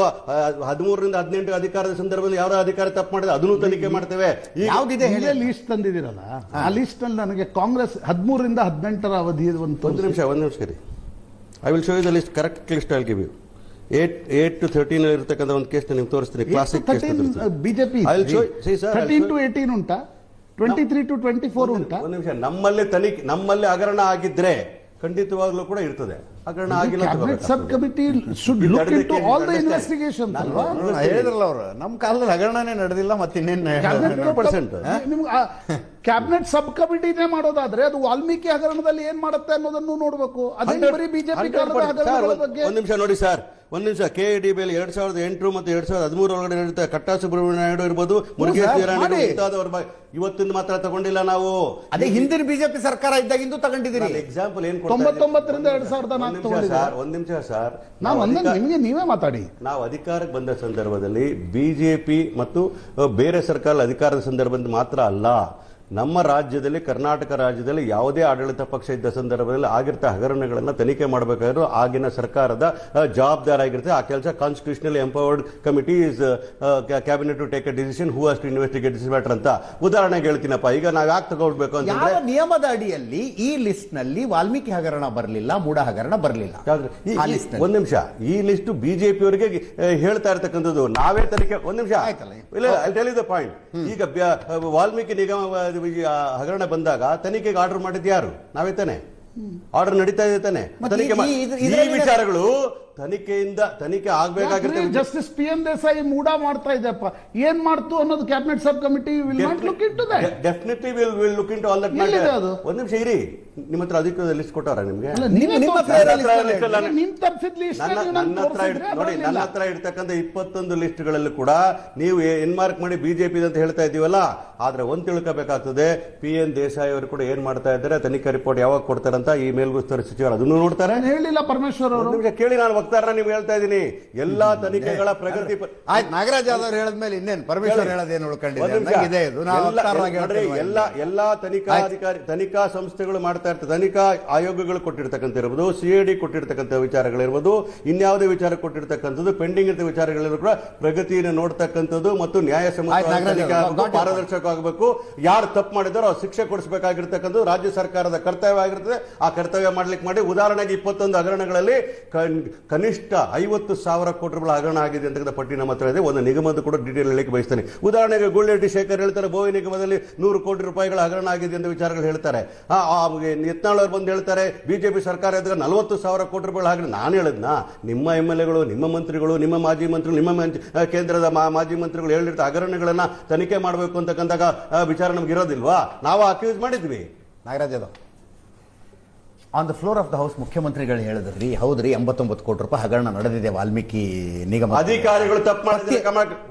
13ರಿಂದ 18 ಅಧಿಕಾರದ ಸಂದರ್ಭದಲ್ಲಿ ಯಾವ ಅಧಿಕಾರ ತಪ್ಪು ಮಾಡಿದ್ರೆ ಅದನ್ನು ತನಿಖೆ ಮಾಡ್ತೇವೆ. ಯಾವ್ದಿದೆ ಹೇಳಿ? ಲೀಸ್ಟ್ ತಂದಿದ್ದೀರಲ್ಲ, ಆ ಲೀಸ್ಟ್ ನಲ್ಲಿ ನನಗೆ ಕಾಂಗ್ರೆಸ್ 13ರಿಂದ 18 ಅವಧಿ ಒಂದು ನಿಮಿಷ ರೀ. I will show you the list, correct list I will give you. 8 to 13 ಇರತಕ್ಕಂಥ ಒಂದು ಕೇಸ್ ನಿಮ್ಗೆ ತೋರಿಸ್ತೀನಿ. ಕ್ಲಾಸಿಕ್ ಕೇಸ್ ಬಿಜೆಪಿ 13 to 18 ಉಂಟಾ? 23 to 24 ಉಂಟಾ? ಒಂದು ನಿಮಿಷ. ನಮ್ಮಲ್ಲಿ ಹಗರಣ ಆಗಿದ್ರೆ ಖಂಡಿತವಾಗ್ಲೂ ಕೂಡ ಇರ್ತದೆ. ಹಗರಣ ಆಗಿಲ್ಲ sub committee should look into all the investigation ಅಲ್ವಾ? ಹೇಳಿದ್ರಲ್ಲ ಅವರು, ನಮ್ಮ ಕಾಲದಲ್ಲಿ ಹಗರಣನೇ ನಡೆದಿಲ್ಲ, ಮತ್ತೆ ಇನ್ನೇನು ಕ್ಯಾಬಿನೆಟ್ ಸಬ್ ಕಮಿಟಿನೇ ಮಾಡೋದಾದ್ರೆ ಅದು ವಾಲ್ಮೀಕಿ ಹಗರಣದಲ್ಲಿ ಏನ್ ಮಾಡುತ್ತೆ ಅನ್ನೋದನ್ನು ನೋಡಬೇಕು. ಅದೇ ಬರೀ ಬಿಜೆಪಿ ಕಾಲದ ಹಗರಣಗಳ ಬಗ್ಗೆ. ಒಂದ್ ನಿಮಿಷ ನೋಡಿ ಸರ್, ಒಂದ್ ನಿಮಿಷ. KADBL 2008 ಮತ್ತು 2013 ಒಳಗಡೆ ನಡೆಯುತ್ತೆ. ಕಟ್ಟಾ ಸುಬ್ರಹ್ಮಣ್ಯ ನಾಯ್ಡು ಇರ್ಬೋದು, ಮುರುಗೇಶ್ ಮುಂತಾದವರ ಇವತ್ತಿಂದ ಮಾತ್ರ ತಗೊಂಡಿಲ್ಲ ನಾವು. ಅದೇ ಹಿಂದಿನ ಬಿಜೆಪಿ ಸರ್ಕಾರ ಇದ್ದಾಗಿಂದು ತಗೊಂಡಿದ್ದೀರಿ. ಎಕ್ಸಾಂಪಲ್ ಏನ್ 99ರಿಂದ 2004 ಒಂದ್ ನಿಮಿಷ ಸರ್, ನಿಮಗೆ ನೀವೇ ಮಾತಾಡಿ. ನಾವು ಅಧಿಕಾರಕ್ಕೆ ಬಂದ ಸಂದರ್ಭದಲ್ಲಿ ಬಿಜೆಪಿ ಮತ್ತು ಬೇರೆ ಸರ್ಕಾರ ಅಧಿಕಾರದ ಸಂದರ್ಭದಲ್ಲಿ ಮಾತ್ರ ಅಲ್ಲ, ನಮ್ಮ ರಾಜ್ಯದಲ್ಲಿ, ಕರ್ನಾಟಕ ರಾಜ್ಯದಲ್ಲಿ ಯಾವುದೇ ಆಡಳಿತ ಪಕ್ಷ ಇದ್ದ ಸಂದರ್ಭದಲ್ಲಿ ಆಗಿರ್ತ ಹಗರಣಗಳನ್ನು ತನಿಖೆ ಮಾಡಬೇಕಾದ್ರೂ ಆಗಿನ ಸರ್ಕಾರದ ಜವಾಬ್ದಾರಿ ಆಗಿರುತ್ತೆ. ಆ ಕೆಲಸ constitutionally empowered committee is cabinet to take a decision who has to investigate this matter ಅಂತ. ಉದಾಹರಣೆಗೆ ಹೇಳ್ತೀನಪ್ಪ, ಈಗ ನಾವು ಯಾಕೆ ತಗೊಳ್ಬೇಕು ಯಾವ ನಿಯಮದ ಅಡಿಯಲ್ಲಿ ಈ ಲಿಸ್ಟ್ ನಲ್ಲಿ ವಾಲ್ಮೀಕಿ ಹಗರಣ ಬರಲಿಲ್ಲ, ಮೂಡ ಹಗರಣ ಬರಲಿಲ್ಲ? ಒಂದ್ ನಿಮಿಷ, ಈ ಲಿಸ್ಟ್ ಬಿಜೆಪಿ ಅವರಿಗೆ ಹೇಳ್ತಾ ಇರ್ತಕ್ಕಂಥದ್ದು, ನಾವೇ ತನಿಖೆ. ಒಂದ್ ನಿಮಿಷ, ಪಾಯಿಂಟ್. ಈಗ ವಾಲ್ಮೀಕಿ ನಿಗಮ ಹಗರಣ ಬಂದಾಗ ತನಿಖೆಗೆ ಆರ್ಡರ್ ಮಾಡಿದ್ದು ಯಾರು? ನಾವೇ ತಾನೆ. ಆರ್ಡರ್ ನಡೀತಾ ಇದೆ ತಾನೆ. ತನಿಖೆ ಈ ವಿಚಾರಗಳು ತನಿಖೆ ಆಗ್ಬೇಕಾಗಿರುತ್ತೆ. ಜಸ್ಟಿಸ್ PN ದೇಸಾಯಿ ಮೂಡ ಮಾಡ್ತಾ ಇದೆಯಪ್ಪ, ಏನ್ ಮಾಡ್ತು ಅನ್ನೋದು cabinet sub committee will not look into that. Definitely will look into all that matter. ಒಂದ್ ನಿಮಿಷ ಇರಿ, ನಿಮ್ಮ ಹತ್ರ ಅಧಿಕೃತ ಲಿಸ್ಟ್ ಕೊಟ್ಟಾರ ನಿಮ್ಗೆ? ನನ್ನ ಹತ್ರ ಇರ್ತಕ್ಕಂಥ 21 ಲಿಸ್ಟ್ಗಳಲ್ಲಿ ಕೂಡ ನೀವು ಎನ್ಮಾರ್ಕ್ ಮಾಡಿ ಬಿಜೆಪಿ ಅಂತ ಹೇಳ್ತಾ ಇದೀವಲ್ಲ, ಆದ್ರೆ ಒಂದ್ ತಿಳ್ಕೋಬೇಕಾಗ್ತದೆ, PN ದೇಸಾಯಿ ಅವರು ಕೂಡ ಏನ್ ಮಾಡ್ತಾ ಇದ್ದಾರೆ, ತನಿಖಾ ರಿಪೋರ್ಟ್ ಯಾವಾಗ ಕೊಡ್ತಾರಂತ ಈ ಮೇಲ್ಗುಸ್ತುವಾರಿ ಸಚಿವರು ಅದನ್ನು ನೋಡ್ತಾರೆ. ಹೇಳಿಲ್ಲ ಪರಮೇಶ್ವರ್ ಅವರು. ಕೇಳಿ, ನಾನು ವಕ್ತಾರ ನೀವು ಹೇಳ್ತಾ ಇದ್ದೀನಿ. ಎಲ್ಲಾ ತನಿಖೆಗಳ ಪ್ರಗತಿ. ನಾಗರಾಜ್ ಯಾದವ್ ಹೇಳಿದ್ಮೇಲೆ ಇನ್ನೇನು ಪರಮೇಶ್ವರ್ ಹೇಳೋದೇನು ಉಳ್ಕೊಂಡಿದೆ? ಎಲ್ಲಾ ತನಿಖಾ ಸಂಸ್ಥೆಗಳು ಮಾಡ್ತಾ ಇರ್ತಾರೆ. ತನಿಖಾ ಆಯೋಗಗಳು ಕೊಟ್ಟಿರ್ತಕ್ಕಂಥ ಇರ್ಬೋದು, CID ಕೊಟ್ಟಿರ್ತಕ್ಕಂಥ ವಿಚಾರಗಳಿರ್ಬೋದು, ಇನ್ಯಾವುದೇ ವಿಚಾರ ಕೊಟ್ಟಿರ್ತಕ್ಕಂಥದ್ದು, ಪೆಂಡಿಂಗ್ ಇದ್ದ ವಿಚಾರಗಳಿರೋ ಕೂಡ ಪ್ರಗತಿಯನ್ನು ನೋಡ್ತಕ್ಕಂಥದ್ದು ಮತ್ತು ನ್ಯಾಯಸಮ್ಮತ ಪಾರದರ್ಶಕವಾಗಬೇಕು. ಯಾರು ತಪ್ಪು ಮಾಡಿದಾರೋ ಅವ್ರು ಶಿಕ್ಷೆ ಕೊಡಿಸಬೇಕಾಗಿರ್ತಕ್ಕಂಥದ್ದು ರಾಜ್ಯ ಸರ್ಕಾರದ ಕರ್ತವ್ಯ ಆಗಿರ್ತದೆ. ಆ ಕರ್ತವ್ಯ ಮಾಡ್ಲಿಕ್ಕೆ ಮಾಡಿ, ಉದಾಹರಣೆಗೆ 21 ಹಗರಣಗಳಲ್ಲಿ ಕನಿಷ್ಠ 50,000 ಕೋಟಿ ರೂಪಾಯಿ ಹಗರಣ ಆಗಿದೆ ಅಂತ ಪಟ್ಟಿ ನಮ್ಮ ಹತ್ರ ಇದೆ. ಒಂದು ನಿಗಮದ ಕೂಡ ಡೀಟೇಲ್ ಹೇಳಲಿಕ್ಕೆ ಬಯಸ್ತೇನೆ. ಉದಾಹರಣೆಗೆ ಗುಳ್ಳೆಟ್ಟಿ ಶೇಖರ್ ಹೇಳ್ತಾರೆ, ಬೋವಿ ನಿಗಮದಲ್ಲಿ 100 ಕೋಟಿ ರೂಪಾಯಿಗಳ ಹಗರಣ ಆಗಿದೆ ಅಂತ ವಿಚಾರಗಳು ಹೇಳ್ತಾರೆ. ಯತ್ನಾಳ್ ಅವರು ಬಂದು ಹೇಳ್ತಾರೆ, ಬಿಜೆಪಿ ಸರ್ಕಾರ ಇದ್ದಾಗ 40,000 ಕೋಟಿ ರೂಪಾಯಿ ಹಗರಣ. ನಾನು ಹೇಳಿದ್ನ, ನಿಮ್ಮ MLAಗಳು, ನಿಮ್ಮ ಮಂತ್ರಿಗಳು, ನಿಮ್ಮ ಮಾಜಿ ಮಂತ್ರಿಗಳು, ನಿಮ್ಮ ಕೇಂದ್ರದ ಮಾಜಿ ಮಂತ್ರಿಗಳು ಹೇಳಿರ್ತಾರೆ ಹಗರಣಗಳನ್ನ ತನಿಖೆ ಮಾಡಬೇಕು ಅಂತಕ್ಕಂದಾಗ ವಿಚಾರ ನಮ್ಗೆ ಇರೋದಿಲ್ವಾ? ನಾವು ಅಕ್ಯೂಸ್ ಮಾಡಿದ್ವಿ. Nagaraj Yadav on the floor of the house ಮುಖ್ಯಮಂತ್ರಿಗಳು ಹೇಳಿದ್ರಿ, ಹೌದ್ರಿ 89 ಕೋಟಿ ರೂಪಾಯಿ ಹಗರಣ ನಡೆದಿದೆ ವಾಲ್ಮೀಕಿ ನಿಗಮ. ಅಧಿಕಾರಿಗಳು ತಪ್ಪು ಮಾಡಿದ್ರೆ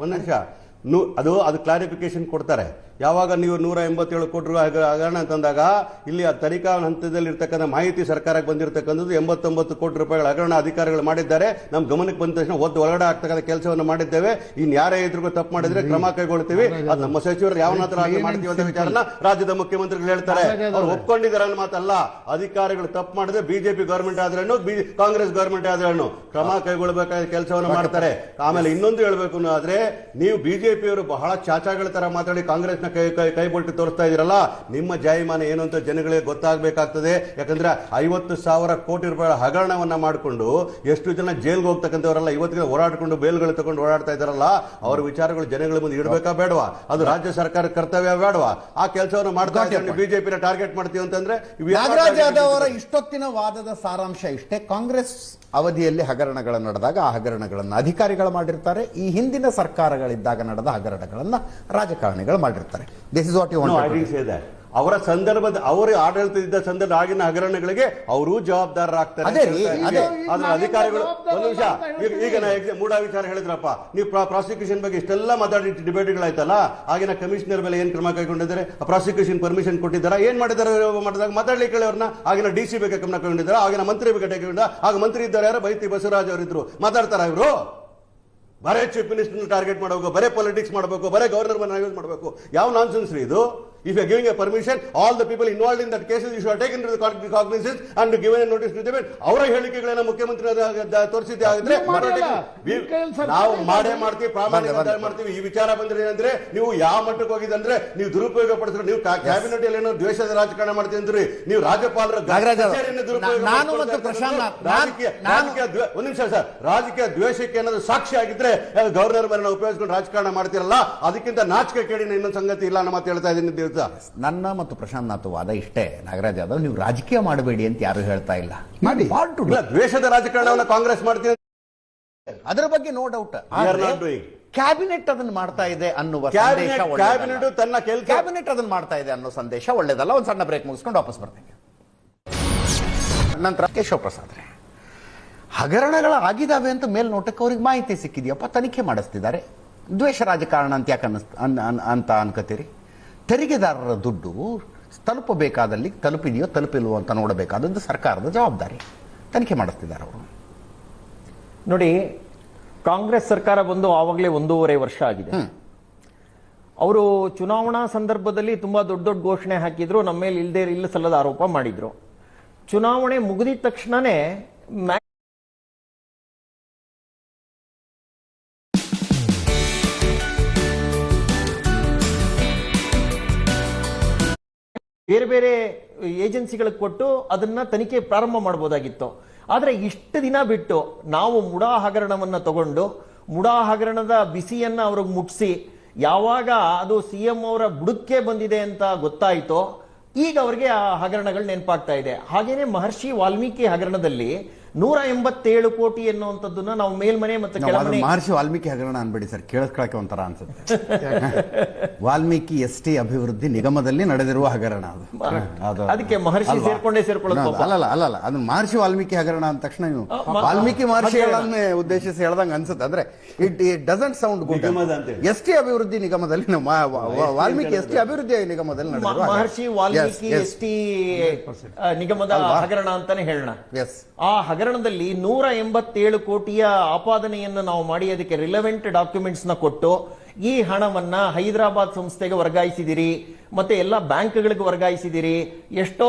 ಒಂದು ನಿಮಿಷ, ಅದು ಕ್ಲಾರಿಫಿಕೇಶನ್ ಕೊಡ್ತಾರೆ. ಯಾವಾಗ ನೀವು 187 ಕೋಟಿ ರೂಪಾಯಿ ಹಗರಣ ಅಂತಂದಾಗ ಇಲ್ಲಿ ತನಿಖಾ ಹಂತದಲ್ಲಿ ಇರ್ತಕ್ಕಂಥ ಮಾಹಿತಿ ಸರ್ಕಾರಕ್ಕೆ ಬಂದಿರತಕ್ಕಂಥದ್ದು 89 ಕೋಟಿ ರೂಪಾಯಿಗಳ ಹಗರಣ ಅಧಿಕಾರಿಗಳು ಮಾಡಿದ್ದಾರೆ. ನಮ್ಮ ಗಮನಕ್ಕೆ ಬಂದ ತಕ್ಷಣ ಒಳಗಡೆ ಆಗ್ತಕ್ಕಂಥ ಕೆಲಸವನ್ನು ಮಾಡಿದ್ದೇವೆ. ಇನ್ನು ಯಾರೇ ಇದ್ರಿಗೂ ತಪ್ಪು ಮಾಡಿದ್ರೆ ಕ್ರಮ ಕೈಗೊಳ್ತೀವಿ. ಅದು ನಮ್ಮ ಸಚಿವರು ಯಾವನ ಹತ್ರ ಮಾಡ್ತೀವಿ ಅಂತ ವಿಚಾರನ ರಾಜ್ಯದ ಮುಖ್ಯಮಂತ್ರಿಗಳು ಹೇಳ್ತಾರೆ. ಅವ್ರು ಒಪ್ಕೊಂಡಿದ್ದಾರೆ ಅನ್ನೋ ಮಾತಲ್ಲ. ಅಧಿಕಾರಿಗಳು ತಪ್ಪು ಮಾಡಿದ್ರೆ ಬಿಜೆಪಿ ಗವರ್ಮೆಂಟ್ ಆದ್ರೇನು, ಕಾಂಗ್ರೆಸ್ ಗವರ್ಮೆಂಟ್ ಆದ್ರೇನು ಕ್ರಮ ಕೈಗೊಳ್ಳಬೇಕಾದ ಕೆಲಸವನ್ನು ಮಾಡ್ತಾರೆ. ಆಮೇಲೆ ಇನ್ನೊಂದು ಹೇಳ್ಬೇಕು ಆದ್ರೆ, ನೀವು ಬಿಜೆಪಿಯವರು ಬಹಳ ಚಾಚಾಗಳ ತರ ಮಾತಾಡಿ ಕಾಂಗ್ರೆಸ್ನ ಕೈ ಬೊಟ್ಟು ತೋರಿಸ್ತಾ ಇದೀರಲ್ಲ, ನಿಮ್ಮ ಜಾಯಮಾನ ಏನು ಅಂತ ಜನಗಳಿಗೆ ಗೊತ್ತಾಗಬೇಕಾಗ್ತದೆ. ಯಾಕಂದ್ರೆ 50,000 ಕೋಟಿ ರೂಪಾಯಿ ಹಗರಣವನ್ನ ಮಾಡಿಕೊಂಡು ಎಷ್ಟು ಜನ ಜೈಲ್ಗೆ ಹೋಗ್ತಕ್ಕಂಥವರಲ್ಲ ಇವತ್ತಿಗೆ ಓಡಾಡ್ಕೊಂಡು ಬೇಲ್ಗಳು ತಗೊಂಡು ಓಡಾಡ್ತಾ ಇದಾರಲ್ಲ, ಅವರ ವಿಚಾರಗಳು ಜನಗಳ ಮುಂದೆ ಇಡಬೇಕಾ ಬೇಡವಾ? ಅದು ರಾಜ್ಯ ಸರ್ಕಾರ ಕರ್ತವ್ಯ ಬೇಡವಾ? ಆ ಕೆಲಸವನ್ನು ಮಾಡ್ತಾ ಇದ್ದಾರೆ. ಬಿಜೆಪಿನ ಟಾರ್ಗೆಟ್ ಮಾಡ್ತೀವಿ ಅಂತಂದ್ರೆ ನಾಗರಾಜ್ ಯಾದವ್ ಅವರ ಇಷ್ಟೊತ್ತಿನ ವಾದದ ಸಾರಾಂಶ ಇಷ್ಟೇ. ಕಾಂಗ್ರೆಸ್ ಅವಧಿಯಲ್ಲಿ ಹಗರಣಗಳು ನಡೆದಾಗ ಆ ಹಗರಣಗಳನ್ನು ಅಧಿಕಾರಿಗಳು ಮಾಡಿರ್ತಾರೆ. ಈ ಹಿಂದಿನ ಸರ್ಕಾರಗಳಿದ್ದಾಗ ನಡೆದ ಹಗರಣಗಳನ್ನ ರಾಜಕಾರಣಿಗಳು ಮಾಡಿರ್ತಾರೆ. This is what you want. ಅವರ ಸಂದರ್ಭದ ಅವರ ಆಡಳಿತ ಇದ್ದ ಸಂದರ್ಭ ಆಗಿನ ಹಗರಣಗಳಿಗೆ ಅವರು ಜವಾಬ್ದಾರರಾಗ್ತಾರೆ. ಅಧಿಕಾರಿಗಳು ಒಂದು ನಿಮಿಷ, ಈಗ ಮೂಡ ವಿಚಾರ ಹೇಳಿದ್ರಪ್ಪ, ನೀವು ಪ್ರಾಸಿಕ್ಯೂಷನ್ ಬಗ್ಗೆ ಇಷ್ಟೆಲ್ಲ ಮಾತಾಡಿ ಡಿಬೇಟ್ಗಳಾಯ್ತಲ್ಲ, ಆಗಿನ ಕಮಿಷನರ್ ಮೇಲೆ ಏನ್ ಕ್ರಮ ಕೈಗೊಂಡಿದ್ದಾರೆ? ಪ್ರಾಸಿಕ್ಯೂಷನ್ ಪರ್ಮಿಷನ್ ಕೊಟ್ಟಿದ್ದಾರೆ? ಏನ್ ಮಾಡಿದ್ದಾರೆ? ಮಾಡಿದಾಗ ಮಾತಾಡ್ಲಿಕ್ಕೆ ಹೇಳಿ ಅವ್ರನ್ನ. ಆಗಿನ DC ಬಗ್ಗೆ ಕ್ರಮ ಕೈಗೊಂಡಿದ್ದಾರೆ, ಆಗಿನ ಮಂತ್ರಿ ಬಗ್ಗೆ ಕೈಗೊಂಡ, ಆಗ ಮಂತ್ರಿ ಇದ್ದಾರೆ ಯಾರು? ಬೈತಿ ಬಸವರಾಜ್ ಅವರಿದ್ರು. ಮಾತಾಡ್ತಾರ ಇವರು? ಬರೇ ಚೀಫ್ ಮಿನಿಸ್ಟರ್ ಟಾರ್ಗೆಟ್ ಮಾಡಬೇಕು, ಬರೇ ಪಾಲಿಟಿಕ್ಸ್ ಮಾಡಬೇಕು, ಬರೇ ಗವರ್ನರ್ ಯೂಸ್ ಮಾಡಬೇಕು. ಯಾವ ನಾನ್ಸೆನ್ಸ್ ರೀ ಇದು? If you are giving a permission, all the people involved in that cases, you should have taken into the cognizance and given a notice to them. ಅವರ ಹೇಳಿಕೆಗಳನ್ನ ಮುಖ್ಯಮಂತ್ರಿ ತೋರಿಸಿದ್ದೆ ಆಗಿದ್ರೆ ನಾವು ಮಾಡೇ ಮಾಡ್ತೀವಿ, ಪ್ರಾಮಾಣಿಕತೆ ಮಾಡ್ತೀವಿ. ಈ ವಿಚಾರ ಬಂದ್ರೆ ಏನಂದ್ರೆ, ನೀವು ಯಾವ ಮಟ್ಟಕ್ಕೆ ಹೋಗಿದೆ ಅಂದ್ರೆ, ನೀವು ದುರುಪಯೋಗ ಪಡಿಸಿದ್ರೆ, ನೀವು ಕ್ಯಾಬಿನೆಟ್ ಅಲ್ಲಿ ಏನೋ ದ್ವೇಷದ ರಾಜಕಾರಣ ಮಾಡ್ತೀವಿ ಅಂದ್ರಿ, ನೀವು ರಾಜ್ಯಪಾಲರ ನಾನು ಮತ್ತು ಪ್ರಶಾಂತ್ ಒಂದ್ ನಿಮಿಷ ಸರ್, ರಾಜಕೀಯ ದ್ವೇಷಕ್ಕೆ ಏನಾದ್ರು ಸಾಕ್ಷಿ ಆಗಿದ್ರೆ ಗವರ್ನರ್ ಮರಣ ಉಪಯೋಗಿಸ್ಕೊಂಡು ರಾಜಕಾರಣ ಮಾಡ್ತಿರಲ್ಲ, ಅದಕ್ಕಿಂತ ನಾಚಿಕೆ ಕೇಳಿನ ಇನ್ನೊಂದು ಸಂಗತಿ ಇಲ್ಲ ನಮ್ಮ ಮಾತು ಹೇಳ್ತಾ ಇದ್ದೀನಿ. ನನ್ನ ಮತ್ತು ಪ್ರಶಾಂತ್ ನಾಥ್ ವಾದ ಇಷ್ಟೇ, ನಾಗರಾಜ್ ಯಾದವ್, ನೀವು ರಾಜಕೀಯ ಮಾಡಬೇಡಿ ಅಂತ ಯಾರು ಹೇಳ್ತಾ ಇಲ್ಲ. ಮಾಡಿ, ದ್ವೇಷದ ರಾಜಕಾರಣವನ್ನು ಕಾಂಗ್ರೆಸ್ ಮಾಡ್ತೀವಿ, ಅದರ ಬಗ್ಗೆ ನೋ ಡೌಟ್. ಕ್ಯಾಬಿನೆಟ್ ಅದನ್ನ ಮಾಡ್ತಾ ಇದೆ ಅನ್ನುವ ಸಂದೇಶ ಕ್ಯಾಬಿನೆಟ್ ತನ್ನ ಕ್ಯಾಬಿನೆಟ್ ಅದನ್ನ ಮಾಡ್ತಾ ಇದೆ ಅನ್ನೋ ಸಂದೇಶ ಒಳ್ಳೇದಲ್ಲ. ಒಂದು ಸಣ್ಣ ಬ್ರೇಕ್ ಮುಗಿಸ್ಕೊಂಡು ವಾಪಸ್ ಬರ್ತೇನೆ. ನಂತರ ಕೇಶವ ಪ್ರಸಾದ್ ರೇ, ಹಗರಣಗಳ ಆಗಿದಾವೆ ಅಂತ ಮೇಲ್ನೋಟಕ್ಕೆ ಅವ್ರಿಗೆ ಮಾಹಿತಿ ಸಿಕ್ಕಿದೆಯಪ್ಪ, ತನಿಖೆ ಮಾಡಿಸ್ತಿದ್ದಾರೆ, ದ್ವೇಷ ರಾಜಕಾರಣ ಅಂತ ಯಾಕೆ ಅಂತ ಅನ್ಕೋತೀರಿ? ತೆರಿಗೆದಾರರ ದುಡ್ಡು ತಲುಪಬೇಕಾದಲ್ಲಿ ತಲುಪಿದೆಯೋ ತಲುಪಿಲ್ವೋ ಅಂತ ನೋಡಬೇಕಾದದ್ದು ಸರ್ಕಾರದ ಜವಾಬ್ದಾರಿ. ತನಿಖೆ ಮಾಡಿಸ್ತಿದ್ದಾರೆ ಅವರು. ನೋಡಿ, ಕಾಂಗ್ರೆಸ್ ಸರ್ಕಾರ ಬಂದು ಆವಾಗಲೇ 1.5 ವರ್ಷ ಆಗಿದೆ. ಅವರು ಚುನಾವಣಾ ಸಂದರ್ಭದಲ್ಲಿ ತುಂಬಾ ದೊಡ್ಡ ದೊಡ್ಡ ಘೋಷಣೆ ಹಾಕಿದ್ರು, ನಮ್ಮ ಮೇಲೆ ಇಲ್ಲ ಸಲ್ಲದ ಆರೋಪ ಮಾಡಿದ್ರು. ಚುನಾವಣೆ ಮುಗಿದ ತಕ್ಷಣನೇ ಬೇರೆ ಬೇರೆ ಏಜೆನ್ಸಿಗಳಿಗೆ ಕೊಟ್ಟು ಅದನ್ನ ತನಿಖೆ ಪ್ರಾರಂಭ ಮಾಡಬಹುದಾಗಿತ್ತು. ಆದ್ರೆ ಇಷ್ಟು ದಿನ ಬಿಟ್ಟು ನಾವು ಮುಡಾ ಹಗರಣವನ್ನ ತಗೊಂಡು ಮುಡಾ ಹಗರಣದ ಬಿಸಿಯನ್ನ ಅವ್ರಿಗೆ ಮುಟ್ಸಿ, ಯಾವಾಗ ಅದು ಸಿಎಂ ಅವರ ಬುಡಕ್ಕೆ ಬಂದಿದೆ ಅಂತ ಗೊತ್ತಾಯ್ತೋ, ಈಗ ಅವ್ರಿಗೆ ಆ ಹಗರಣಗಳು ನೆನಪಾಗ್ತಾ ಇದೆ. ಹಾಗೇನೆ ಮಹರ್ಷಿ ವಾಲ್ಮೀಕಿ ಹಗರಣದಲ್ಲಿ 187 ಕೋಟಿ ಎನ್ನುವಂಥದ್ದನ್ನ ನಾವು ಮೇಲ್ಮನೆ ಮತ್ತು ಕೆಳಮನೆ. ಮಹರ್ಷಿ ವಾಲ್ಮೀಕಿ ಹಗರಣ ಅನ್ಬೇಡಿ ಸರ್, ಕೇಳಿಸ್ಕೊಳಕ್ಕೆ ಒಂಥರ ಅನ್ಸುತ್ತೆ. ವಾಲ್ಮೀಕಿ ಎಸ್ಟಿ ಅಭಿವೃದ್ಧಿ ನಿಗಮದಲ್ಲಿ ನಡೆದಿರುವ ಹಗರಣ ಅದು. ಅದಕ್ಕೆ ಮಹರ್ಷಿ ಸೇರ್ಕೊಳ್ಳೋದು ಅಲ್ಲ, ಅದು ಮಹರ್ಷಿ ವಾಲ್ಮೀಕಿ ಹಗರಣ ಅಂದ ತಕ್ಷಣ ನೀವು ವಾಲ್ಮೀಕಿ ಮಹರ್ಷಿಗಳನ್ನೇ ಉದ್ದೇಶಿಸಿ ಹೇಳ್ದಂಗೆ ಅನ್ಸುತ್ತೆ. ಅಂದ್ರೆ it doesn't sound good. ST ಅಭಿವೃದ್ಧಿ ನಿಗಮದಲ್ಲಿ ವಾಲ್ಮೀಕಿ ಎಸ್ಟಿ ಅಭಿವೃದ್ಧಿ ನಿಗಮದಲ್ಲಿ ನಡೆದಿರುವ ಮಹರ್ಷಿ ವಾಲ್ಮೀಕಿ ಎಸ್ಟಿ ನಿಗಮದ ಹಗರಣ ಅಂತಾನೆ ಹೇಳೋಣ. ಆ ಹಗರಣದಲ್ಲಿ 187 ಕೋಟಿಯ ಆಪಾದನೆಯನ್ನು ನಾವು ಮಾಡಿ ಅದಕ್ಕೆ ರಿಲೆವೆಂಟ್ ಡಾಕ್ಯುಮೆಂಟ್ಸ್ ನ ಕೊಟ್ಟು ಈ ಹಣವನ್ನ ಹೈದರಾಬಾದ್ ಸಂಸ್ಥೆಗೆ ವರ್ಗಾಯಿಸಿದಿರಿ, ಮತ್ತೆ ಎಲ್ಲ ಬ್ಯಾಂಕ್ಗಳಿಗೆ ವರ್ಗಾಯಿಸಿದಿರಿ, ಎಷ್ಟೋ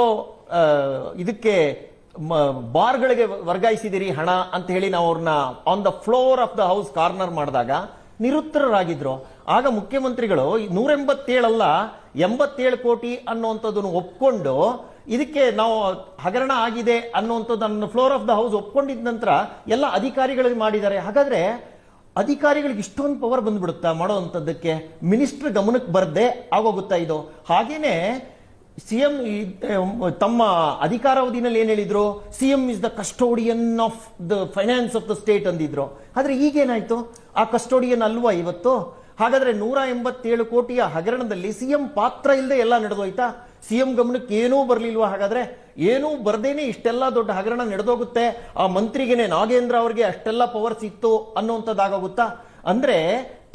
ಇದಕ್ಕೆ ಬಾರ್ಗಳಿಗೆ ವರ್ಗಾಯಿಸಿದಿರಿ ಹಣ ಅಂತ ಹೇಳಿ ನಾವು ಅವ್ರನ್ನ on the floor of the house corner ಮಾಡಿದಾಗ ನಿರುತ್ತರರಾಗಿದ್ರು. ಆಗ ಮುಖ್ಯಮಂತ್ರಿಗಳು 187 ಅಲ್ಲ 87 ಕೋಟಿ ಅನ್ನುವಂಥದ್ದನ್ನು ಒಪ್ಕೊಂಡು ಇದಕ್ಕೆ ನಾವು ಹಗರಣ ಆಗಿದೆ ಅನ್ನುವಂಥದ್ದನ್ನು ಫ್ಲೋರ್ ಆಫ್ ದ ಹೌಸ್ ಒಪ್ಕೊಂಡಿದ ನಂತರ ಎಲ್ಲ ಅಧಿಕಾರಿಗಳಿಗೆ ಮಾಡಿದ್ದಾರೆ. ಹಾಗಾದ್ರೆ ಅಧಿಕಾರಿಗಳಿಗೆ ಇಷ್ಟೊಂದು ಪವರ್ ಬಂದ್ಬಿಡುತ್ತಾ ಮಾಡೋವಂಥದ್ದಕ್ಕೆ? ಮಿನಿಸ್ಟರ್ ಗಮನಕ್ಕೆ ಬರದೆ ಆಗೋಗುತ್ತಾ ಇದು? ಹಾಗೇನೆ ಸಿಎಂ ತಮ್ಮ ಅಧಿಕಾರಾವಧಿನಲ್ಲಿ ಏನ್ ಹೇಳಿದ್ರು? CM is the custodian of the finance of the state ಅಂದಿದ್ರು. ಆದ್ರೆ ಈಗೇನಾಯ್ತು? ಆ ಕಸ್ಟೋಡಿಯನ್ ಅಲ್ವಾ ಇವತ್ತು? ಹಾಗಾದ್ರೆ 187 ಕೋಟಿಯ ಹಗರಣದಲ್ಲಿ ಸಿಎಂ ಪಾತ್ರ ಇಲ್ಲದೆ ಎಲ್ಲ ನಡೆದೋಯ್ತಾ? ಸಿಎಂ ಗಮನಕ್ಕೆ ಏನೂ ಬರ್ಲಿಲ್ವಾ? ಹಾಗಾದ್ರೆ ಏನೂ ಬರ್ದೇನೆ ಇಷ್ಟೆಲ್ಲ ದೊಡ್ಡ ಹಗರಣ ನಡೆದೋಗುತ್ತೆ, ಆ ಮಂತ್ರಿಗೆನೆ ನಾಗೇಂದ್ರ ಅವ್ರಿಗೆ ಅಷ್ಟೆಲ್ಲ ಪವರ್ಸ್ ಇತ್ತು ಅನ್ನೋಂಥದ್ದಾಗುತ್ತಾ? ಅಂದ್ರೆ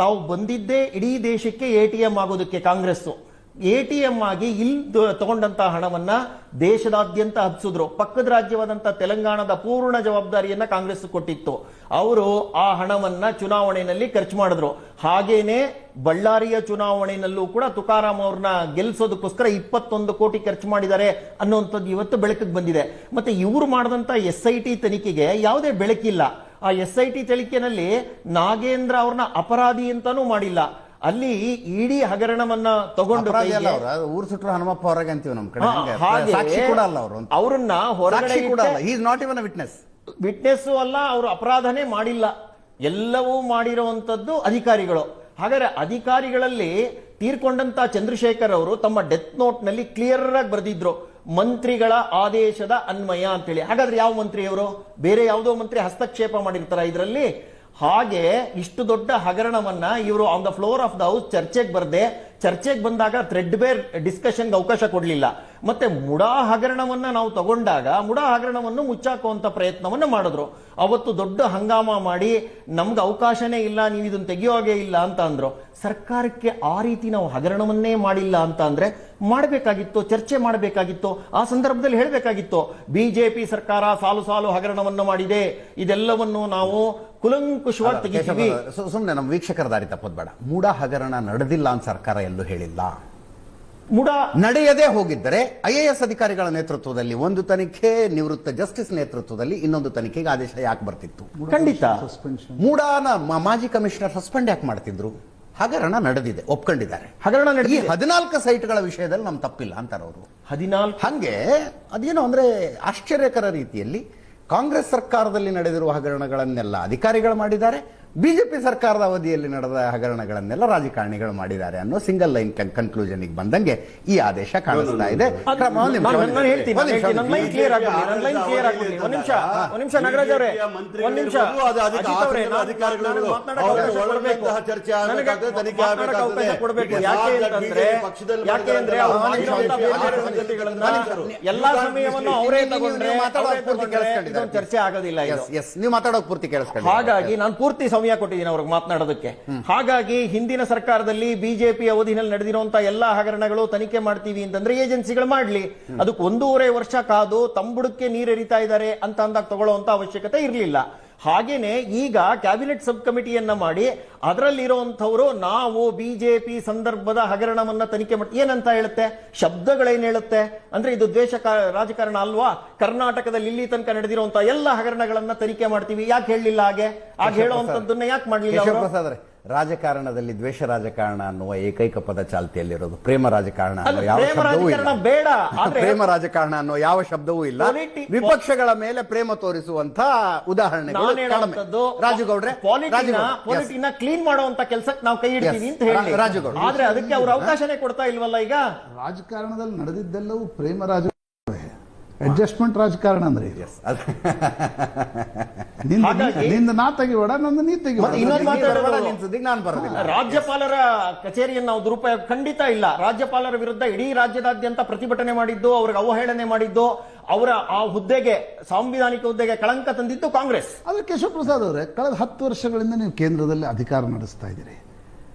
ತಾವು ಬಂದಿದ್ದೇ ಇಡೀ ದೇಶಕ್ಕೆ ಎಟಿಎಂ ಆಗೋದಕ್ಕೆ. ಕಾಂಗ್ರೆಸ್ ಎಟಿಎಂ ಆಗಿ ಇಲ್ಲಿ ತಗೊಂಡಂತಹ ಹಣವನ್ನ ದೇಶದಾದ್ಯಂತ ಹಬ್ಸಿದ್ರು. ಪಕ್ಕದ ರಾಜ್ಯವಾದಂತ ತೆಲಂಗಾಣದ ಪೂರ್ಣ ಜವಾಬ್ದಾರಿಯನ್ನ ಕಾಂಗ್ರೆಸ್ ಕೊಟ್ಟಿತ್ತು. ಅವರು ಆ ಹಣವನ್ನ ಚುನಾವಣೆಯಲ್ಲಿ ಖರ್ಚು ಮಾಡಿದ್ರು. ಹಾಗೇನೆ ಬಳ್ಳಾರಿಯ ಚುನಾವಣೆಯಲ್ಲೂ ಕೂಡ ತುಕಾರಾಂ ಅವ್ರನ್ನ ಗೆಲ್ಲಿಸೋದಕ್ಕೋಸ್ಕರ 21 ಕೋಟಿ ಖರ್ಚು ಮಾಡಿದ್ದಾರೆ ಅನ್ನುವಂಥದ್ದು ಇವತ್ತು ಬೆಳಕಿಗೆ ಬಂದಿದೆ. ಮತ್ತೆ ಇವರು ಮಾಡಿದಂತ SIT ತನಿಖೆಗೆ ಯಾವುದೇ ಬೆಳಕಿಲ್ಲ. ಆ SIT ತನಿಖೆನಲ್ಲಿ ನಾಗೇಂದ್ರ ಅವ್ರನ್ನ ಅಪರಾಧಿ ಅಂತಾನೂ ಮಾಡಿಲ್ಲ. ಅಲ್ಲಿ ಇಡೀ ಹಗರಣವನ್ನ ತಗೊಂಡು ಊರು ಸುಟ್ಟರು ಹನುಮಪ್ಪ ಹೊರಗೆ ಅಂತೀವಿ ನಮ್ಮ ಕಡೆ. ಅವ್ರನ್ನ ಹೊರಗಡೆ ವಿಟ್ನೆಸ್ ಅಲ್ಲ, ಅವರು ಅಪರಾಧನೇ ಮಾಡಿಲ್ಲ, ಎಲ್ಲವೂ ಮಾಡಿರುವಂತದ್ದು ಅಧಿಕಾರಿಗಳು. ಹಾಗಾದ್ರೆ ಅಧಿಕಾರಿಗಳಲ್ಲಿ ತೀರ್ಕೊಂಡಂತ ಚಂದ್ರಶೇಖರ್ ಅವರು ತಮ್ಮ ಡೆತ್ ನೋಟ್ ನಲ್ಲಿ ಕ್ಲಿಯರ್ ಆಗಿ ಬರೆದಿದ್ರು, ಮಂತ್ರಿಗಳ ಆದೇಶದ ಅನ್ವಯ ಅಂತೇಳಿ. ಹಾಗಾದ್ರೆ ಯಾವ ಮಂತ್ರಿ ಅವರು? ಬೇರೆ ಯಾವುದೋ ಮಂತ್ರಿ ಹಸ್ತಕ್ಷೇಪ ಮಾಡಿರ್ತಾರ ಇದರಲ್ಲಿ? ಹಾಗೆ ಇಷ್ಟು ದೊಡ್ಡ ಹಗರಣವನ್ನ ಇವರು on the floor of the house ಚರ್ಚೆಗೆ ಬಂದಾಗ ಥ್ರೆಡ್ ಬೇರ್ ಡಿಸ್ಕಷನ್ಗೆ ಅವಕಾಶ ಕೊಡಲಿಲ್ಲ. ಮತ್ತೆ ಮುಡಾ ಹಗರಣವನ್ನ ನಾವು ತಗೊಂಡಾಗ ಮುಡಾ ಹಗರಣವನ್ನು ಮುಚ್ಚಾಕುವಂತ ಪ್ರಯತ್ನವನ್ನ ಮಾಡಿದ್ರು. ಅವತ್ತು ದೊಡ್ಡ ಹಂಗಾಮ ಮಾಡಿ ನಮ್ಗೆ ಅವಕಾಶನೇ ಇಲ್ಲ, ನೀವು ಇದನ್ನ ತೆಗೆಯೋ ಹಾಗೆ ಇಲ್ಲ ಅಂತ ಅಂದ್ರು. ಸರ್ಕಾರಕ್ಕೆ ಆ ರೀತಿ ನಾವು ಹಗರಣವನ್ನೇ ಮಾಡಿಲ್ಲ ಅಂತ ಅಂದ್ರೆ ಮಾಡಬೇಕಾಗಿತ್ತು, ಚರ್ಚೆ ಮಾಡಬೇಕಾಗಿತ್ತು. ಆ ಸಂದರ್ಭದಲ್ಲಿ ಹೇಳಬೇಕಾಗಿತ್ತು, ಬಿಜೆಪಿ ಸರ್ಕಾರ ಸಾಲು ಸಾಲು ಹಗರಣವನ್ನು ಮಾಡಿದೆ, ಇದೆಲ್ಲವನ್ನು ನಾವು ಕುಲಂಕುಷವಾಗಿ ತೆಗಿತೀವಿ. ಸುಮ್ಮನೆ ನಮ್ಮ ವೀಕ್ಷಕರ ದಾರಿ ತಪ್ಪೋದ್ ಬೇಡ. ಮೂಡ ಹಗರಣ ನಡೆದಿಲ್ಲ ಅಂತ ಸರ್ಕಾರ ಎಲ್ಲೂ ಹೇಳಿಲ್ಲ. ಮುಡಾ ನಡೆಯದೇ ಹೋಗಿದ್ದರೆ IAS ಅಧಿಕಾರಿಗಳ ನೇತೃತ್ವದಲ್ಲಿ ಒಂದು ತನಿಖೆ, ನಿವೃತ್ತ ಜಸ್ಟಿಸ್ ನೇತೃತ್ವದಲ್ಲಿ ಇನ್ನೊಂದು ತನಿಖೆಗೆ ಆದೇಶ ಯಾಕೆ ಬರ್ತಿತ್ತು? ಖಂಡಿತ. ಮೂಡಾನ ಮಾಜಿ ಕಮಿಷನರ್ ಸಸ್ಪೆಂಡ್ ಯಾಕೆ ಮಾಡ್ತಿದ್ರು? ಹಗರಣ ನಡೆದಿದೆ, ಒಪ್ಕೊಂಡಿದ್ದಾರೆ. ಹಗರಣ ಈ ನಡೆದಿದೆ. 14 ಸೈಟ್ಗಳ ವಿಷಯದಲ್ಲಿ ನಮ್ ತಪ್ಪಿಲ್ಲ ಅಂತಾರೆ ಅವರು. 14 ಹಂಗೆ ಅದೇನು ಅಂದ್ರೆ ಆಶ್ಚರ್ಯಕರ ರೀತಿಯಲ್ಲಿ ಕಾಂಗ್ರೆಸ್ ಸರ್ಕಾರದಲ್ಲಿ ನಡೆದಿರುವ ಹಗರಣಗಳನ್ನೆಲ್ಲ ಅಧಿಕಾರಿಗಳು ಮಾಡಿದ್ದಾರೆ, ಬಿಜೆಪಿ ಸರ್ಕಾರದ ಅವಧಿಯಲ್ಲಿ ನಡೆದ ಹಗರಣಗಳನ್ನೆಲ್ಲ ರಾಜಕಾರಣಿಗಳು ಮಾಡಿದ್ದಾರೆ ಅನ್ನೋ ಸಿಂಗಲ್ ಲೈನ್ ಕನ್ಕ್ಲೂಷನ್ ಬಂದಂಗೆ ಈ ಆದೇಶ ಕಾಣಿಸ್ತಾ ಇದೆ. ಎಲ್ಲಾ ಸಮಯವನ್ನು ಅವರೇ ತಗೊಂಡ್ರೆ ಚರ್ಚೆ ಆಗೋದಿಲ್ಲ. ನೀವು ಮಾತಾಡೋಕೆ ಪೂರ್ತಿ ಕೇಳಿಸ್ಕೊಳ್ಳಿ. ಹಾಗಾಗಿ ನಾನು ಪೂರ್ತಿ ಸಮಯ ಕೊಟ್ಟಿದ್ದೀನಿ ಅವ್ರಿಗೆ ಮಾತನಾಡೋದಕ್ಕೆ. ಹಾಗಾಗಿ ಹಿಂದಿನ ಸರ್ಕಾರದಲ್ಲಿ ಬಿಜೆಪಿ ಅವಧಿನಲ್ಲಿ ನಡೆದಿರುವಂತಹ ಎಲ್ಲಾ ಹಗರಣಗಳು ತನಿಖೆ ಮಾಡ್ತೀವಿ ಅಂತಂದ್ರೆ ಏಜೆನ್ಸಿಗಳು ಮಾಡ್ಲಿ. ಅದಕ್ಕೆ 1.5 ವರ್ಷ ಕಾದು ತಂಬುಡಕ್ಕೆ ನೀರೆರಿತಾ ಇದ್ದಾರೆ ಅಂತ ಅಂದಾಗ ತಗೊಳ್ಳುವಂತ ಅವಶ್ಯಕತೆ ಇರಲಿಲ್ಲ. ಹಾಗೇನೆ ಈಗ ಕ್ಯಾಬಿನೆಟ್ ಸಬ್ ಕಮಿಟಿಯನ್ನ ಮಾಡಿ ಅದರಲ್ಲಿರುವಂತವರು ನಾವು ಬಿಜೆಪಿ ಸಂದರ್ಭದ ಹಗರಣವನ್ನ ತನಿಖೆ ಮಾಡಿ ಏನಂತ ಹೇಳುತ್ತೆ, ಶಬ್ದಗಳೇನ್ ಹೇಳುತ್ತೆ ಅಂದ್ರೆ ಇದು ದ್ವೇಷ ರಾಜಕಾರಣ ಅಲ್ವಾ? ಕರ್ನಾಟಕದಲ್ಲಿ ಇಲ್ಲಿ ತನಕ ನಡೆದಿರುವಂತಹ ಎಲ್ಲ ಹಗರಣಗಳನ್ನ ತನಿಖೆ ಮಾಡ್ತೀವಿ ಯಾಕೆ ಹೇಳಲಿಲ್ಲ? ಆಗ ಹೇಳುವಂತದ್ದನ್ನ ಯಾಕೆ ಮಾಡಲಿಲ್ಲ? ರಾಜಕಾರಣದಲ್ಲಿ ದ್ವೇಷ ರಾಜಕಾರಣ ಅನ್ನುವ ಏಕೈಕ ಪದ ಚಾಲ್ತಿಯಲ್ಲಿರೋದು. ಪ್ರೇಮ ರಾಜಕಾರಣ ಅನ್ನೋ ಯಾವ ಪ್ರೇಮ ಶಬ್ದವೂ ಇಲ್ಲ. ರಾಜಕಾರಣ ಬೇಡ. ಆದ್ರೆ ಪ್ರೇಮ ರಾಜಕಾರಣ ಅನ್ನೋ ಯಾವ ಶಬ್ದವೂ ಇಲ್ಲ. ವಿಪಕ್ಷಗಳ ಮೇಲೆ ಪ್ರೇಮ ತೋರಿಸುವಂತ ಉದಾಹರಣೆಗಳು ಕಡಿಮೆ. ರಾಜುಗೌಡ್ರೆ, ಪಾಲಿಟಿಕ್ಸ್ ಕ್ಲೀನ್ ಮಾಡುವಂತ ಕೆಲಸಕ್ಕೆ ನಾವು ಕೈ ಹಿಡ್ತೀವಿ ಅಂತ ಹೇಳಿ ರಾಜುಗೌಡ, ಆದ್ರೆ ಅದಕ್ಕೆ ಅವ್ರು ಅವಕಾಶನೇ ಕೊಡ್ತಾ ಇಲ್ವಲ್ಲ. ಈಗ ರಾಜಕಾರಣದಲ್ಲಿ ನಡೆದಿದ್ದೆಲ್ಲವೂ ಪ್ರೇಮ ರಾಜ ಅಡ್ಜಸ್ಟ್ಮೆಂಟ್ ರಾಜಕಾರಣ ಅಂದ್ರೆ ನಿಂದ ನಾ ತೆಗಿಬೇಡ, ನಂದು ನೀ ತೆಗಿಬೇಡ. ನಾನು ಬರೋದಿಲ್ಲ. ರಾಜ್ಯಪಾಲರ ಕಚೇರಿಯನ್ನು ನಾವು ದುರುಪಯೋಗ ಖಂಡಿತ ಇಲ್ಲ. ರಾಜ್ಯಪಾಲರ ವಿರುದ್ಧ ಇಡೀ ರಾಜ್ಯದಾದ್ಯಂತ ಪ್ರತಿಭಟನೆ ಮಾಡಿದ್ದು, ಅವ್ರಿಗೆ ಅವಹೇಳನೆ ಮಾಡಿದ್ದು, ಅವರ ಆ ಹುದ್ದೆಗೆ, ಸಾಂವಿಧಾನಿಕ ಹುದ್ದೆಗೆ ಕಳಂಕ ತಂದಿದ್ದು ಕಾಂಗ್ರೆಸ್. ಆದ್ರೆ ಕೇಶವ ಪ್ರಸಾದ್ ಅವರೇ, ಕಳೆದ 10 ವರ್ಷಗಳಿಂದ ನೀವು ಕೇಂದ್ರದಲ್ಲಿ ಅಧಿಕಾರ ನಡೆಸ್ತಾ ಇದ್ದೀರಿ.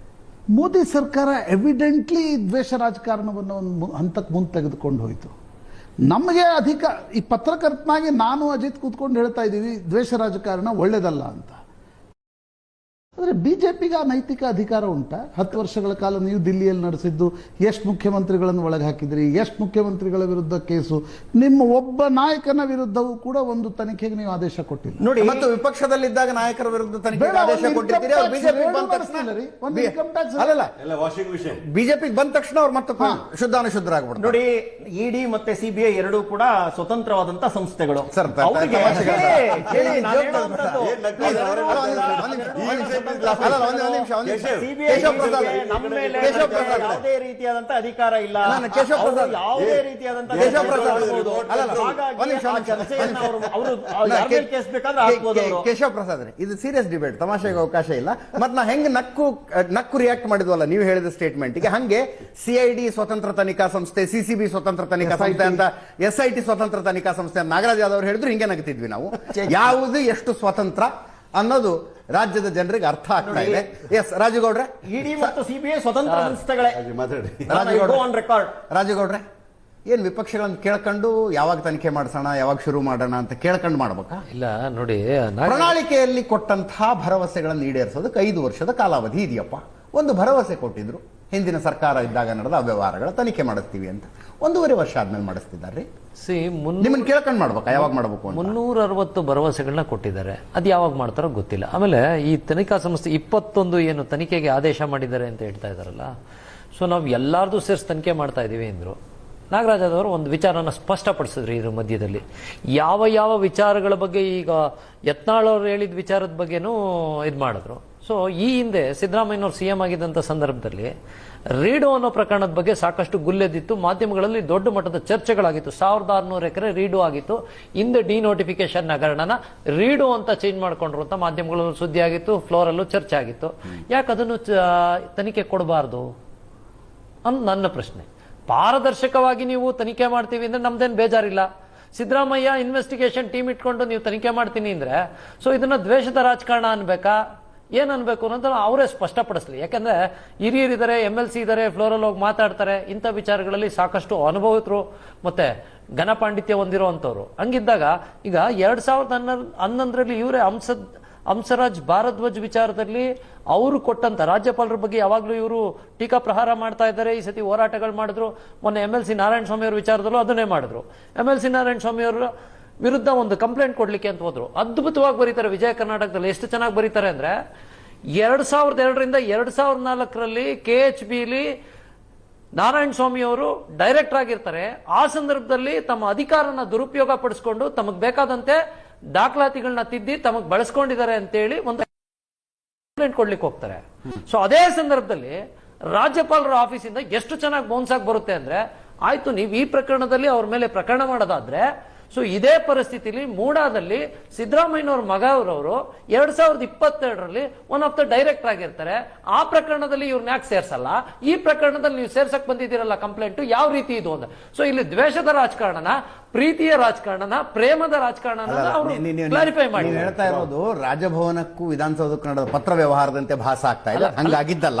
ಮೋದಿ ಸರ್ಕಾರ ಎವಿಡೆಂಟ್ಲಿ ದ್ವೇಷ ರಾಜಕಾರಣವನ್ನು ಒಂದು ಹಂತಕ್ಕೆ ಮುಂದೆ ತೆಗೆದುಕೊಂಡು ಹೋಯಿತು. ನಮಗೆ ಈ ಪತ್ರಕರ್ತನಾಗಿ ನಾನು ಅಜಿತ್ ಕೂತ್ಕೊಂಡು ಹೇಳ್ತಾ ಇದ್ದೀವಿ ದ್ವೇಷ ರಾಜಕಾರಣ ಒಳ್ಳೇದಲ್ಲ ಅಂತ. ಆದರೆ ಬಿಜೆಪಿಗೆ ಆ ನೈತಿಕ ಅಧಿಕಾರ ಉಂಟಾ? 10 ವರ್ಷಗಳ ಕಾಲ ನೀವು ದಿಲ್ಲಿಯಲ್ಲಿ ನಡೆಸಿದ್ದು, ಎಷ್ಟು ಮುಖ್ಯಮಂತ್ರಿಗಳನ್ನು ಒಳಗೆ ಹಾಕಿದ್ರಿ, ಎಷ್ಟು ಮುಖ್ಯಮಂತ್ರಿಗಳ ವಿರುದ್ಧ ಕೇಸು, ನಿಮ್ಮ ಒಬ್ಬ ನಾಯಕನ ವಿರುದ್ಧವೂ ಕೂಡ ಒಂದು ತನಿಖೆಗೆ ನೀವು ಆದೇಶ ಕೊಟ್ಟಿಲ್ಲ. ನೋಡಿ, ಮತ್ತು ವಿಪಕ್ಷದಲ್ಲಿದ್ದಾಗ ನಾಯಕರ ವಿರುದ್ಧ ತನಿಖೆಗೆ ಆದೇಶ ಕೊಟ್ಟಿದ್ದೀರಿ. ಅವ್ರು ಬಿಜೆಪಿ ಬಂದ ತಕ್ಷಣ ಬಿಜೆಪಿಗೆ ಬಂದ ತಕ್ಷಣ ಅವ್ರು ಮತ್ತೆ ಶುದ್ಧಾನುಶುದ್ಧರಾಗ್ಬಿಡ್ತಾರೆ. ನೋಡಿ, ಇಡಿ ಮತ್ತೆ ಸಿಬಿಐ ಎರಡೂ ಕೂಡ ಸ್ವತಂತ್ರವಾದಂತಹ ಸಂಸ್ಥೆಗಳು. ಯಾವುದೇ ರೀತಿಯಾದಂತಹ ಅಧಿಕಾರ ಇಲ್ಲ, ಯಾವುದೇ ರೀತಿಯಾದಂತಹ ಕೇಶವ ಪ್ರಸಾದ್, ಇದು ಸೀರಿಯಸ್ ಡಿಬೇಟ್, ತಮಾಷೆಗೆ ಅವಕಾಶ ಇಲ್ಲ. ಮತ್ ನಾ ಹೆಂಗ್ ನಕ್ಕು ರಿಯಾಕ್ಟ್ ಮಾಡಿದ್ವಲ್ಲ ನೀವು ಹೇಳಿದ ಸ್ಟೇಟ್ಮೆಂಟ್ಗೆ, ಹಂಗೆ ಸಿಐಡಿ ಸ್ವತಂತ್ರ ತನಿಖಾ ಸಂಸ್ಥೆ, ಸಿಸಿಬಿ ಸ್ವತಂತ್ರ ತನಿಖಾ ಸಂಸ್ಥೆ ಅಂತ, SIT ಸ್ವತಂತ್ರ ತನಿಖಾ ಸಂಸ್ಥೆ ಅಂತ ನಾಗರಾಜ್ ಯಾದವ್ ಅವರು ಹೇಳಿದ್ರು, ಹಿಂಗೆ ನಗ್ತಿದ್ವಿ ನಾವು. ಯಾವುದು ಎಷ್ಟು ಸ್ವತಂತ್ರ ಅನ್ನೋದು ರಾಜ್ಯದ ಜನರಿಗೆ ಅರ್ಥ ಆಗ್ತಾ ಇದೆ. ಎಸ್ ರಾಜುಗೌಡ್ರೆ, ಇಡಿ ಮತ್ತು ಸಿಬಿಐ ಸ್ವತಂತ್ರ ಸಂಸ್ಥೆಗಳೇ. ರಾಜುಗೌಡ್ರೆ, ಏನ್ ವಿಪಕ್ಷಗಳನ್ನು ಕೇಳ್ಕೊಂಡು ಯಾವಾಗ ತನಿಖೆ ಮಾಡಿಸೋಣ, ಯಾವಾಗ ಶುರು ಮಾಡೋಣ ಅಂತ ಕೇಳ್ಕೊಂಡು ಮಾಡ್ಬೇಕಾ? ಇಲ್ಲ ನೋಡಿ, ಪ್ರಣಾಳಿಕೆಯಲ್ಲಿ ಕೊಟ್ಟಂತಹ ಭರವಸೆಗಳನ್ನು ಈಡೇರಿಸೋದಕ್ಕೆ 5 ವರ್ಷದ ಕಾಲಾವಧಿ ಇದೆಯಪ್ಪ. ಒಂದು ಭರವಸೆ ಕೊಟ್ಟಿದ್ರು, ಹಿಂದಿನ ಸರ್ಕಾರ ಇದ್ದಾಗ ನಡೆದ ಅವ್ಯವಹಾರಗಳ ತನಿಖೆ ಮಾಡಿಸ್ತೀವಿ ಅಂತ. 1.5 ವರ್ಷ ಆದ್ಮೇಲೆ ಮಾಡಿಸ್ತಿದ್ದಾರೆ. ನಿಮ್ಮನ್ನ ಕೇಳ್ಕೊಂಡು ಮಾಡ್ಬೇಕಾ, ಯಾವಾಗ ಮಾಡ್ಬೇಕು? 360 ಭರವಸೆಗಳನ್ನ ಕೊಟ್ಟಿದ್ದಾರೆ. ಅದು ಯಾವಾಗ ಮಾಡ್ತಾರೋ ಗೊತ್ತಿಲ್ಲ. ಆಮೇಲೆ ಈ ತನಿಖಾ ಸಂಸ್ಥೆ 21 ಏನು ತನಿಖೆಗೆ ಆದೇಶ ಮಾಡಿದ್ದಾರೆ ಅಂತ ಹೇಳ್ತಾ ಇದಾರಲ್ಲ, ಸೊ ನಾವು ಎಲ್ಲಾರ್ದು ಸೇರಿಸಿ ತನಿಖೆ ಮಾಡ್ತಾ ಇದೀವಿ ಅಂದ್ರು. ನಾಗರಾಜ್ ಅವರು ಒಂದು ವಿಚಾರನ ಸ್ಪಷ್ಟಪಡಿಸಿದ್ರಿ ಇದ್ರ ಮಧ್ಯದಲ್ಲಿ. ಯಾವ ಯಾವ ವಿಚಾರಗಳ ಬಗ್ಗೆ, ಈಗ ಯತ್ನಾಳ್ ಅವರು ಹೇಳಿದ ವಿಚಾರದ ಬಗ್ಗೆನೂ ಇದು ಮಾಡಿದ್ರು. ಸೊ ಈ ಹಿಂದೆ ಸಿದ್ದರಾಮಯ್ಯನವರು CM ಆಗಿದ್ದಂಥ ಸಂದರ್ಭದಲ್ಲಿ ರೀಡೋ ಅನ್ನೋ ಪ್ರಕರಣದ ಬಗ್ಗೆ ಸಾಕಷ್ಟು ಗುಲ್ಲೆದ್ದಿತ್ತು. ಮಾಧ್ಯಮಗಳಲ್ಲಿ ದೊಡ್ಡ ಮಟ್ಟದ ಚರ್ಚೆಗಳಾಗಿತ್ತು. 1600 ಎಕರೆ ರೀಡೋ ಆಗಿತ್ತು. ಹಿಂದೆ ಡಿನೋಟಿಫಿಕೇಶನ್ ಹಗರಣನ ರೀಡೋ ಅಂತ ಚೇಂಜ್ ಮಾಡ್ಕೊಂಡ್ರು ಅಂತ ಮಾಧ್ಯಮಗಳಲ್ಲೂ ಸುದ್ದಿ ಆಗಿತ್ತು, ಫ್ಲೋರಲ್ಲೂ ಚರ್ಚೆ ಆಗಿತ್ತು. ಯಾಕೆ ಅದನ್ನು ತನಿಖೆ ಕೊಡಬಾರ್ದು ಅಂತ ನನ್ನ ಪ್ರಶ್ನೆ. ಪಾರದರ್ಶಕವಾಗಿ ನೀವು ತನಿಖೆ ಮಾಡ್ತೀವಿ ಅಂದ್ರೆ ನಮ್ದೇನ್ ಬೇಜಾರಿಲ್ಲ. ಸಿದ್ದರಾಮಯ್ಯ ಇನ್ವೆಸ್ಟಿಗೇಷನ್ ಟೀಮ್ ಇಟ್ಕೊಂಡು ನೀವು ತನಿಖೆ ಮಾಡ್ತೀನಿ ಅಂದ್ರೆ ಸೊ ಇದನ್ನ ದ್ವೇಷದ ರಾಜಕಾರಣ ಅನ್ಬೇಕಾ, ಏನ್ ಅನ್ಬೇಕು ಅನ್ನೋದನ್ನ ಅವರೇ ಸ್ಪಷ್ಟಪಡಿಸ್ಲಿ. ಯಾಕಂದ್ರೆ ಹಿರಿಯರಿದ್ದಾರೆ, MLC ಇದ್ದಾರೆ, ಫ್ಲೋರಲ್ಲಿ ಹೋಗಿ ಮಾತಾಡ್ತಾರೆ, ಇಂಥ ವಿಚಾರಗಳಲ್ಲಿ ಸಾಕಷ್ಟು ಅನುಭವಿತರು ಮತ್ತೆ ಘನ ಪಾಂಡಿತ್ಯ ಹೊಂದಿರುವಂತವ್ರು. ಹಂಗಿದ್ದಾಗ ಈಗ 2011ರಲ್ಲಿ ಇವರೇ ಹಂಸರಾಜ್ ಭಾರದ್ವಾಜ್ ವಿಚಾರದಲ್ಲಿ ಅವರು ಕೊಟ್ಟಂತ ರಾಜ್ಯಪಾಲರ ಬಗ್ಗೆ ಯಾವಾಗ್ಲೂ ಇವರು ಟೀಕಾ ಪ್ರಹಾರ ಮಾಡ್ತಾ ಇದ್ದಾರೆ. ಈ ಸತಿ ಹೋರಾಟಗಳು ಮಾಡಿದ್ರು. ಮೊನ್ನೆ MLC ನಾರಾಯಣ ಸ್ವಾಮಿ ಅವರ ವಿಚಾರದಲ್ಲೂ ಅದನ್ನೇ ಮಾಡಿದ್ರು. MLC ನಾರಾಯಣ ಸ್ವಾಮಿ ಅವರ ವಿರುದ್ಧ ಒಂದು ಕಂಪ್ಲೇಂಟ್ ಕೊಡ್ಲಿಕ್ಕೆ ಅಂತ ಹೋದ್ರು. ಅದ್ಭುತವಾಗಿ ಬರೀತಾರೆ ವಿಜಯ ಕರ್ನಾಟಕದಲ್ಲಿ. ಎಷ್ಟು ಚೆನ್ನಾಗಿ ಬರೀತಾರೆ ಅಂದ್ರೆ 2002ರಿಂದ 2004ರಲ್ಲಿ KHBಲಿ ನಾರಾಯಣ ಸ್ವಾಮಿ ಅವರು ಡೈರೆಕ್ಟರ್ ಆಗಿರ್ತಾರೆ. ಆ ಸಂದರ್ಭದಲ್ಲಿ ತಮ್ಮ ಅಧಿಕಾರನ ದುರುಪಯೋಗ ಪಡಿಸ್ಕೊಂಡು ತಮಗ್ ಬೇಕಾದಂತೆ ದಾಖಲಾತಿಗಳನ್ನ ತಿದ್ದಿ ತಮಗ್ ಬಳಸ್ಕೊಂಡಿದ್ದಾರೆ ಅಂತೇಳಿ ಒಂದು ಕಂಪ್ಲೇಂಟ್ ಕೊಡ್ಲಿಕ್ಕೆ ಹೋಗ್ತಾರೆ. ಸೊ ಅದೇ ಸಂದರ್ಭದಲ್ಲಿ ರಾಜ್ಯಪಾಲರ ಆಫೀಸಿಂದ ಎಷ್ಟು ಚೆನ್ನಾಗಿ ಬೌನ್ಸ್ ಆಗಿ ಬರುತ್ತೆ ಅಂದ್ರೆ, ಆಯ್ತು ನೀವು ಈ ಪ್ರಕರಣದಲ್ಲಿ ಅವ್ರ ಮೇಲೆ ಪ್ರಕರಣ ಮಾಡೋದಾದ್ರೆ, ಸೊ ಇದೇ ಪರಿಸ್ಥಿತಿಲಿ ಮೂಡಾದಲ್ಲಿ ಸಿದ್ದರಾಮಯ್ಯನವ್ರ ಮಗ ಅವರವರು 2022ರಲ್ಲಿ ಒನ್ ಆಫ್ ದ ಡೈರೆಕ್ಟರ್ ಆಗಿರ್ತಾರೆ. ಆ ಪ್ರಕರಣದಲ್ಲಿ ಇವ್ರನ್ನ ಯಾಕೆ ಸೇರ್ಸಲ್ಲ? ಈ ಪ್ರಕರಣದಲ್ಲಿ ನೀವು ಸೇರ್ಸಕ್ ಬಂದಿದ್ದೀರಲ್ಲ ಕಂಪ್ಲೇಂಟ್, ಯಾವ ರೀತಿ ಇದು ಅಂತ. ಸೊ ಇಲ್ಲಿ ದ್ವೇಷದ ರಾಜಕಾರಣನ, ಪ್ರೀತಿಯ ರಾಜಕಾರಣನ, ಪ್ರೇಮದ ರಾಜಕಾರಣನ ಅವರು ಕ್ಲಾರಿಫೈ ಮಾಡಿ. ಹೇಳ್ತಾ ಇರೋದು ರಾಜಭವನಕ್ಕೂ ವಿಧಾನಸೌಧಕ್ಕೂ ನಡೆದ ಪತ್ರ ವ್ಯವಹಾರದಂತೆ ಭಾಸ ಆಗ್ತಾ ಇಲ್ಲ, ಹಂಗಾಗಿದ್ದಲ್ಲ.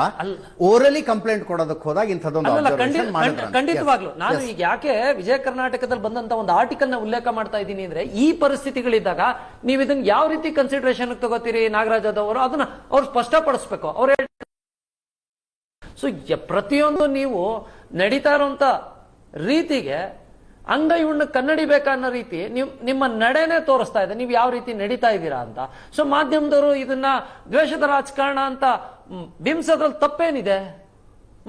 ಓರಲಿ ಕಂಪ್ಲೇಂಟ್ ಕೊಡೋದಕ್ಕೆ ಹೋದಾಗ ಇಂಥದ್ದೊಂದು ಖಂಡಿತವಾಗ್ಲು ನಾನು ಈಗ ಯಾಕೆ ವಿಜಯ ಕರ್ನಾಟಕದಲ್ಲಿ ಬಂದಂತ ಒಂದು ಆರ್ಟಿಕಲ್ ನ ಉಲ್ಲೇಖ ಮಾಡ್ತಾ ಇದ್ದೀನಿ ಅಂದ್ರೆ, ಈ ಪರಿಸ್ಥಿತಿಗಳಿದ್ದಾಗ ನೀವು ಇದನ್ನ ಯಾವ ರೀತಿ ಕನ್ಸಿಡರೇಷನ್ ತಗೋತೀರಿ ನಾಗರಾಜ್ ಅವರು, ಅದನ್ನ ಅವ್ರು ಸ್ಪಷ್ಟಪಡಿಸ್ಬೇಕು. ಅವ್ರು ಸೊ ಪ್ರತಿಯೊಂದು ನೀವು ನಡೀತಾ ಇರುವಂತ ರೀತಿಗೆ ಅಂಗೈ ಉಣ್ಣ ಕನ್ನಡಿಬೇಕಾ ಅನ್ನೋ ರೀತಿ ನಿಮ್ಮ ನಡೆನೇ ತೋರಿಸ್ತಾ ಇದೆ, ನೀವು ಯಾವ ರೀತಿ ನಡೀತಾ ಇದ್ದೀರಾ ಅಂತ. ಸೊ ಮಾಧ್ಯಮದವರು ಇದನ್ನ ದ್ವೇಷದ ರಾಜಕಾರಣ ಅಂತ ಬಿಂಬಿಸೋದ್ರಲ್ಲಿ ತಪ್ಪೇನಿದೆ?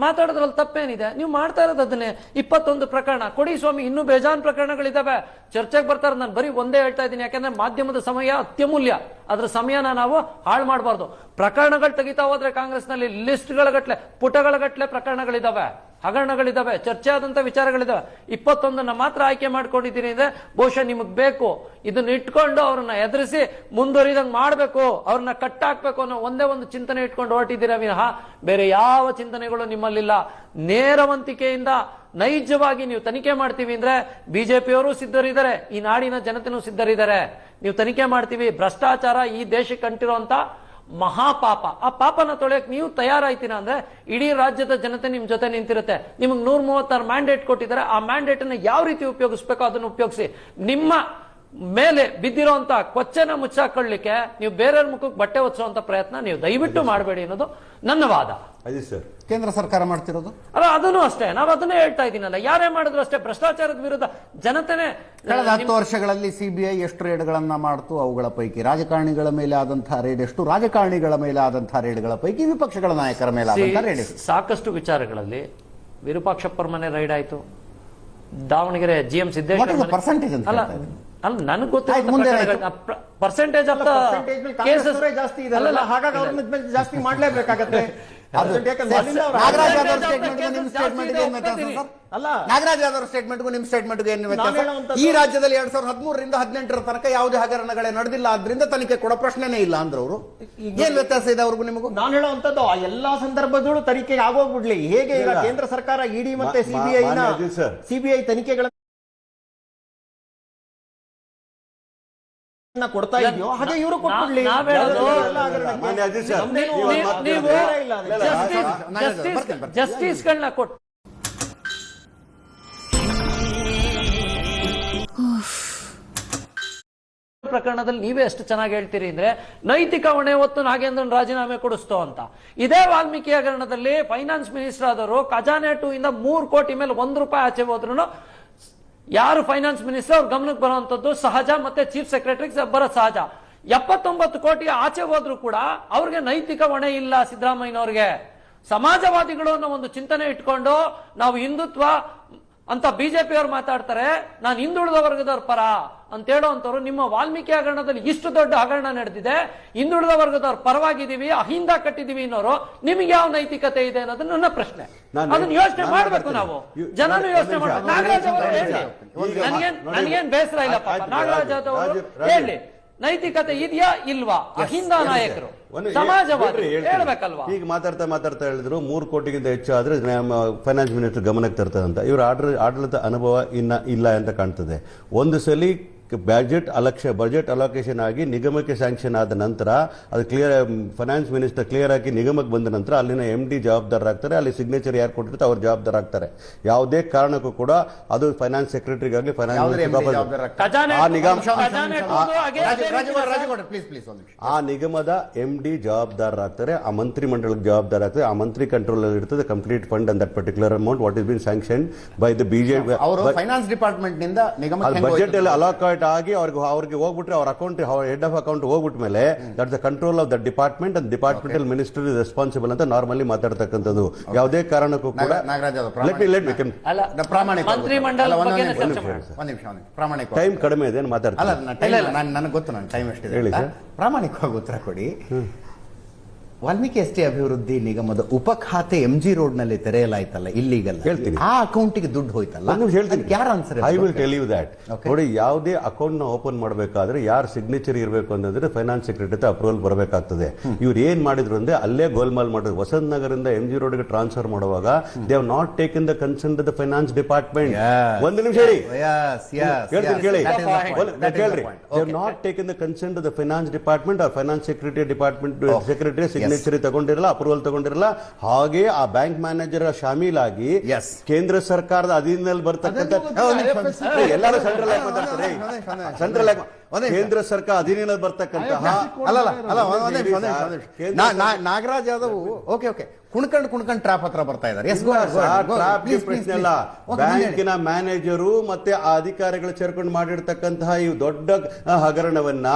ಮಾತಾಡೋದ್ರಲ್ಲಿ ತಪ್ಪೇನಿದೆ? ನೀವು ಮಾಡ್ತಾ ಇರೋದು ಅದನ್ನೇ. 21 ಪ್ರಕರಣ ಕೊಡಿ ಸ್ವಾಮಿ, ಇನ್ನೂ ಬೇಜಾನ್ ಪ್ರಕರಣಗಳಿದಾವೆ, ಚರ್ಚೆಗೆ ಬರ್ತಾರೆ. ನಾನು ಬರೀ ಒಂದೇ ಹೇಳ್ತಾ ಇದ್ದೀನಿ, ಯಾಕಂದ್ರೆ ಮಾಧ್ಯಮದ ಸಮಯ ಅತ್ಯಮೂಲ್ಯ. ಅದ್ರ ಸಮಯನ ನಾವು ಹಾಳು ಮಾಡಬಾರ್ದು. ಪ್ರಕರಣಗಳು ತೆಗಿತಾ ಹೋದ್ರೆ ಕಾಂಗ್ರೆಸ್ನಲ್ಲಿ ಲಿಸ್ಟ್ಗಳ ಗಟ್ಲೆ, ಪುಟಗಳ ಗಟ್ಲೆ ಪ್ರಕರಣಗಳಿದಾವೆ, ಹಗರಣಗಳಿದಾವೆ, ಚರ್ಚೆ ಆದಂತ ವಿಚಾರಗಳಿದಾವೆ. 21ನ್ನ ಮಾತ್ರ ಆಯ್ಕೆ ಮಾಡ್ಕೊಂಡಿದ್ದೀನಿ ಅಂದ್ರೆ ಬಹುಶಃ ನಿಮಗ್ ಬೇಕು. ಇದನ್ನ ಇಟ್ಕೊಂಡು ಅವ್ರನ್ನ ಎದುರಿಸಿ ಮುಂದುವರಿದಂಗ್ ಮಾಡ್ಬೇಕು, ಅವ್ರನ್ನ ಕಟ್ಟಾಕ್ಬೇಕು ಅನ್ನೋ ಒಂದೇ ಒಂದು ಚಿಂತನೆ ಇಟ್ಕೊಂಡು ಹೊರಟಿದ್ದೀರಾ ವಿನಃ ಬೇರೆ ಯಾವ ಚಿಂತನೆಗಳು ನಿಮ್ಮಲ್ಲಿಲ್ಲ. ನೇರವಂತಿಕೆಯಿಂದ ನೈಜವಾಗಿ ನೀವು ತನಿಖೆ ಮಾಡ್ತೀವಿ ಅಂದ್ರೆ ಬಿಜೆಪಿಯವರು ಸಿದ್ಧರಿದ್ದಾರೆ, ಈ ನಾಡಿನ ಜನತೆನೂ ಸಿದ್ಧರಿದ್ದಾರೆ. ನೀವು ತನಿಖೆ ಮಾಡ್ತೀವಿ, ಭ್ರಷ್ಟಾಚಾರ ಈ ದೇಶಕ್ಕೆ ಅಂಟಿರುವಂತ ಮಹಾಪಾಪ, ಆ ಪಾಪನ ತೊಳೆಯಕ್ ನೀವು ತಯಾರಾಯ್ತೀರಾ ಅಂದ್ರೆ ಇಡೀ ರಾಜ್ಯದ ಜನತೆ ನಿಮ್ ಜೊತೆ ನಿಂತಿರುತ್ತೆ. ನಿಮಗೆ 136 ಮ್ಯಾಂಡೇಟ್ ಕೊಟ್ಟಿದ್ದಾರೆ. ಆ ಮ್ಯಾಂಡೇಟ್ ಅನ್ನ ಯಾವ ರೀತಿ ಉಪಯೋಗಿಸ್ಬೇಕೋ ಅದನ್ನು ಉಪಯೋಗಿಸಿ. ನಿಮ್ಮ ಮೇಲೆ ಬಿದ್ದಿರುವಂತ ಕೊಚ್ಚೆನ ಮುಚ್ಚಾಕೊಳ್ಳಿಕ್ಕೆ ನೀವು ಬೇರೆಯವ್ರ ಮುಖಕ್ಕೆ ಬಟ್ಟೆ ಹೊಚ್ಚುವಂತ ಪ್ರಯತ್ನ ನೀವು ದಯವಿಟ್ಟು ಮಾಡಬೇಡಿ ಅನ್ನೋದು ನನ್ನ ವಾದ. ಅದೇ ಸರ್ ಕೇಂದ್ರ ಸರ್ಕಾರ ಮಾಡ್ತಿರೋದು ಅಲ್ಲ, ಅದನ್ನು ಅಷ್ಟೇ. ನಾವು ಅದನ್ನೇ ಹೇಳ್ತಾ ಇದ್ದೀನಲ್ಲ, ಯಾರೇ ಮಾಡಿದ್ರು ಅಷ್ಟೇ ಭ್ರಷ್ಟಾಚಾರದ ವಿರುದ್ಧ ಜನತೆನೇ. ಕಳೆದ 10 ವರ್ಷಗಳಲ್ಲಿ CBI ಎಷ್ಟು ರೇಡ್ಗಳನ್ನ ಮಾಡ್ತು? ಅವುಗಳ ಪೈಕಿ ರಾಜಕಾರಣಿಗಳ ಮೇಲೆ ಆದಂತಹ ರೇಡ್ ಎಷ್ಟು? ರಾಜಕಾರಣಿಗಳ ಮೇಲೆ ಆದಂತಹ ರೇಡ್ಗಳ ಪೈಕಿ ವಿಪಕ್ಷಗಳ ನಾಯಕರ ಮೇಲೆ ಆದಂತಹ ರೇಡ್ ಎಷ್ಟು? ಸಾಕಷ್ಟು ವಿಚಾರಗಳಲ್ಲಿ ವಿರೂಪಾಕ್ಷಪ್ಪರ ಮನೆ ರೈಡ್ ಆಯ್ತು, ದಾವಣಗೆರೆ GM ಸಿದ್ದೇಶ್ವರ ಪರ್ಸೆಂಟೇಜ್ ಅಂತ ಅಲ್ಲ ಅಲ್ಲ ನನಗೆ ಗೊತ್ತಿಲ್ಲ ಪರ್ಸೆಂಟೇಜ್ ಆಫ್ ಕೇಸಸ್ ಜಾಸ್ತಿ ಇದೆ, ಹಾಗಾಗಿ ಅವ್ರ ಮೇಲೆ ಜಾಸ್ತಿ ಮಾಡ್ಲೇಬೇಕಾಗತ್ತೆ. ನಾಗರಾಜ್ ಯಾದವ್ ಸ್ಟೇಟ್ಮೆಂಟ್ಗೂ ನಿಮ್ ಸ್ಟೇಟ್ಮೆಂಟ್ಗೂ ಏನ್ ವ್ಯತ್ಯಾಸ ಸರ್? ಅಲ್ಲ, ನಾಗರಾಜ್ ಯಾದವ್ ಸ್ಟೇಟ್ಮೆಂಟ್ಗೂ ನಿಮ್ ಸ್ಟೇಟ್ಮೆಂಟ್ಗೂ ಏನು ವ್ಯತ್ಯಾಸ? ಈ ರಾಜ್ಯದಲ್ಲಿ 2013ರಿಂದ 18ರ ತನಕ ಯಾವುದೇ ಹಗರಣಗಳೇ ನಡೆದಿಲ್ಲ, ಆದ್ರಿಂದ ತನಿಖೆ ಕೊಡೋ ಪ್ರಶ್ನೆನೇ ಇಲ್ಲ ಅಂದ್ರೆ ಅವರು ಏನ್ ವ್ಯತ್ಯಾಸ ಇದೆ ಅವ್ರಿಗೂ ನಿಮಗೂ? ನಾನು ಹೇಳುವಂತದ್ದು ಆ ಎಲ್ಲಾ ಸಂದರ್ಭಗಳು ತನಿಖೆಗೆ ಆಗೋಗ್ಬಿಡ್ಲಿ. ಹೇಗೆ ಈಗ ಕೇಂದ್ರ ಸರ್ಕಾರ ED ಮತ್ತೆ CBI ತನಿಖೆಗಳ ಕೊಡ್ತಾ ಇದೆಯೋ ಹಾಗೆ ಇವರು ಕೊಟ್ಬಿಡ್ಲಿ. ಜಸ್ಟಿಸ್ಗಳನ್ನ ಕೊಟ್ಟು ಪ್ರಕರಣದಲ್ಲಿ ನೀವೇ ಎಷ್ಟು ಚೆನ್ನಾಗಿ ಹೇಳ್ತೀರಿ ಅಂದ್ರೆ ನೈತಿಕ ಹೊಣೆ ಹೊತ್ತು ನಾಗೇಂದ್ರನ್ ರಾಜೀನಾಮೆ ಕೊಡಿಸ್ತೋ ಅಂತ. ಇದೇ ವಾಲ್ಮೀಕಿ ಹಗರಣದಲ್ಲಿ ಫೈನಾನ್ಸ್ ಮಿನಿಸ್ಟರ್ ಆದವರು ಖಜಾನೆ 2 ಇಂದ 3 ಕೋಟಿ ಮೇಲೆ 1 ರೂಪಾಯಿ ಆಚೆ ಹೋದ್ರು ಯಾರು ಫೈನಾನ್ಸ್ ಮಿನಿಸ್ಟರ್ ಅವ್ರ ಗಮನಕ್ಕೆ ಬರುವಂತದ್ದು ಸಹಜ, ಮತ್ತೆ ಚೀಫ್ ಸೆಕ್ರೆಟರಿ ಬರೋ ಸಹಜ. 79 ಕೋಟಿ ಆಚೆ ಹೋದ್ರು ಕೂಡ ಅವ್ರಿಗೆ ನೈತಿಕ ಹೊಣೆ ಇಲ್ಲ ಸಿದ್ದರಾಮಯ್ಯನವ್ರಿಗೆ. ಸಮಾಜವಾದಿಗಳು ಅನ್ನೋ ಒಂದು ಚಿಂತನೆ ಇಟ್ಕೊಂಡು ನಾವು ಹಿಂದುತ್ವ ಅಂತ ಬಿಜೆಪಿಯವ್ರು ಮಾತಾಡ್ತಾರೆ, ನಾನು ಹಿಂದುಳಿದ ವರ್ಗದವ್ರ ಪರ ಅಂತ ಹೇಳುವಂತವ್ರು. ನಿಮ್ಮ ವಾಲ್ಮೀಕಿ ಹಗರಣದಲ್ಲಿ ಇಷ್ಟು ದೊಡ್ಡ ಹಗರಣ ನಡೆದಿದೆ, ಹಿಂದುಳಿದ ವರ್ಗದವ್ರ ಪರವಾಗಿದ್ದೀವಿ, ಅಹಿಂದ ಕಟ್ಟಿದೀವಿ ಅನ್ನೋರು ನಿಮಗೆ ಯಾವ ನೈತಿಕತೆ ಇದೆ ಅನ್ನೋದು ನನ್ನ ಪ್ರಶ್ನೆ. ಅದನ್ನ ಯೋಚನೆ ಮಾಡ್ಬೇಕು ನಾವು, ಜನನು ಯೋಚನೆ ಮಾಡ್ಬೇಕು. ನಾಗರಾಜ್ ಅವರು ಹೇಳಿ, ನನ್ಗೇನ್ ಬೇಸರ ಇಲ್ಲ ಪಾಪ, ನಾಗರಾಜ್ ಅವರು ಹೇಳಿ ನೈತಿಕತೆ ಇದೆಯಾ ಇಲ್ವಾ? ಅಹಿಂದ ನಾಯಕರು ಒಂದು ಸಮಾಜವಾದಿ ಹೇಳ್ರಿ, ಹೇಳ್ತೀನಿ. ಹೇಳ್ಬೇಕಲ್ವಾ? ಈಗ ಮಾತಾಡ್ತಾ ಹೇಳಿದ್ರು 3 ಕೋಟಿಗಿಂತ ಹೆಚ್ಚು ಆದ್ರೆ ಫೈನಾನ್ಸ್ ಮಿನಿಸ್ಟರ್ ಗಮನಕ್ಕೆ ತರ್ತದೆ ಅಂತ. ಇವ್ರ ಆಡಳಿತ ಅನುಭವ ಇಲ್ಲ ಅಂತ ಕಾಣ್ತದೆ. ಒಂದು ಸಲ ಬಜೆಟ್ ಅಲೋಕೇಶನ್ ಆಗಿ ನಿಗಮಕ್ಕೆ ಸ್ಯಾಂಕ್ಷನ್ ಆದ ನಂತರ ಅದು ಕ್ಲಿಯರ್, ಫೈನಾನ್ಸ್ ಮಿನಿಸ್ಟರ್ ಕ್ಲಿಯರ್ ಆಗಿ ನಿಗಮಕ್ಕೆ ಬಂದ ನಂತರ ಅಲ್ಲಿನ MD ಜವಾಬ್ದಾರರಾಗ್ತಾರೆ, ಅಲ್ಲಿ ಸಿಗ್ನೇಚರ್ ಯಾರು ಕೊಟ್ಟಿರ್ತಾರೆ ಅವ್ರು ಜವಾಬ್ದಾರಾಗ್ತಾರೆ. ಯಾವುದೇ ಕಾರಣಕ್ಕೂ ಕೂಡ ಅದು ಫೈನಾನ್ಸ್ ಸೆಕ್ರೆಟರಿಗಾಗಲಿ ಆ ನಿಗಮದ MD ಜವಾಬ್ದಾರರಾಗ್ತಾರೆ, ಆ ಮಂತ್ರಿ ಮಂಡಲಕ್ಕೆ ಜವಾಬ್ದಾರಾಗ್ತಾರೆ, ಆ ಮಂತ್ರಿ ಕಂಟ್ರೋಲ್ ಅಲ್ಲಿ ಇರ್ತದೆ complete fund and that particular amount what is been sanction by the BJP. ಅವರು ಫೈನಾನ್ಸ್ ಡಿಪಾರ್ಟ್ಮೆಂಟ್ ನಿಂದ ಬಜೆಟ್ ಅಲ್ಲಿ ಅಲೋಕೇಟ್ ಆಗಿ ಅವ್ರಿಗೆ ಹೋಗ್ಬಿಟ್ರೆ ಅವ್ರ ಅಕೌಂಟ್ ಹೆಡ್ ಆಫ್ ಅಕೌಂಟ್ ಹೋಗ್ಬಿಟ್ಟ ಮೇಲೆ that the control of the department and departmental minister is responsible ಅಂತ ನಾರ್ಮಲಿ ಮಾತಾಡ್ತಕ್ಕಂಥದ್ದು. ಯಾವುದೇ ಕಾರಣಕ್ಕೂ ಕೂಡ ಟೈಮ್ ಕಡಿಮೆ ಇದೆ ಮಾತಾಡ್ತಾರೆ. ನನಗೆ ಗೊತ್ತು, ನನ್ನ ಟೈಮ್ ಎಷ್ಟಿದೆ. ಪ್ರಾಮಾಣಿಕವಾಗಿ ಉತ್ತರ ಕೊಡಿ. ವಾಲ್ಮೀಕಿ ಎಸ್ಟಿ ಅಭಿವೃದ್ಧಿ ನಿಗಮದ ಉಪಖಾತೆ MG ರೋಡ್ ನಲ್ಲಿ ತೆರೆಯಲಾಯ್ತಲ್ಲ ಇಲ್ಲಿಗಲ್ಲ, ಹೇಳ್ತೀನಿ. ಆ ಅಕೌಂಟ್ಗೆ ದುಡ್ಡು ಹೋಯ್ತಲ್ಲ, ಹೇಳ್ತೀನಿ. ಯಾರು answer? I will tell you that. ನೋಡಿ, ಯಾವುದೇ ಅಕೌಂಟ್ ನ ಓಪನ್ ಮಾಡಬೇಕಾದ್ರೆ ಯಾರು ಸಿಗ್ನೇಚರ್ ಇರಬೇಕು ಅಂತಂದ್ರೆ ಫೈನಾನ್ಸ್ ಸೆಕ್ರೆಟರಿ ಅಪ್ರೂವಲ್ ಬರಬೇಕಾಗ್ತದೆ. ಇವ್ರು ಏನ್ ಮಾಡಿದ್ರು ಅಂದ್ರೆ ಅಲ್ಲೇ ಗೋಲ್ಮಾಲ್ ಮಾಡಿದ್ರು. ವಸಂತ ನಗರದಿಂದ MG ರೋಡ್ ಗೆ ಟ್ರಾನ್ಸ್ಫರ್ ಮಾಡುವಾಗ they have not taken the concern the finance department. ಒಂದು ನಿಮಿಷ ಹೇಳಿ, ಕೇಳಿ. They have not taken the concern the finance department or finance secretary signature ತಗೊಂಡಿರಲ್ಲ, ಅಪ್ರೂವಲ್ ತಗೊಂಡಿರಲ್ಲ. ಹಾಗೆ ಆ ಬ್ಯಾಂಕ್ ಮ್ಯಾನೇಜರ್ ಶಾಮೀಲಾಗಿ ಕೇಂದ್ರ ಸರ್ಕಾರದ ಅಧೀನದಲ್ಲಿ ಬರ್ತಕ್ಕಂಥ ಎಲ್ಲರೂ ಸೆಂಟ್ರಲ್ ಕೇಂದ್ರ ಸರ್ಕಾರ ಅಧೀನದಲ್ಲಿ ಬರ್ತಕ್ಕಂತಹ ನಾಗರಾಜ್ ಯಾದವ್ ಓಕೆ ಕುಣ್ಕಂಡ್ ಟ್ರಾಪ್ ಹತ್ರ ಬರ್ತಾ ಇದ್ದಾರೆ. ಪ್ರಶ್ನೆ ಅಲ್ಲ, ಬ್ಯಾಂಕಿನ ಮ್ಯಾನೇಜರು ಮತ್ತೆ ಆ ಅಧಿಕಾರಿಗಳು ಸೇರ್ಕೊಂಡು ಮಾಡಿರ್ತಕ್ಕಂತಹ ಈ ದೊಡ್ಡ ಹಗರಣವನ್ನ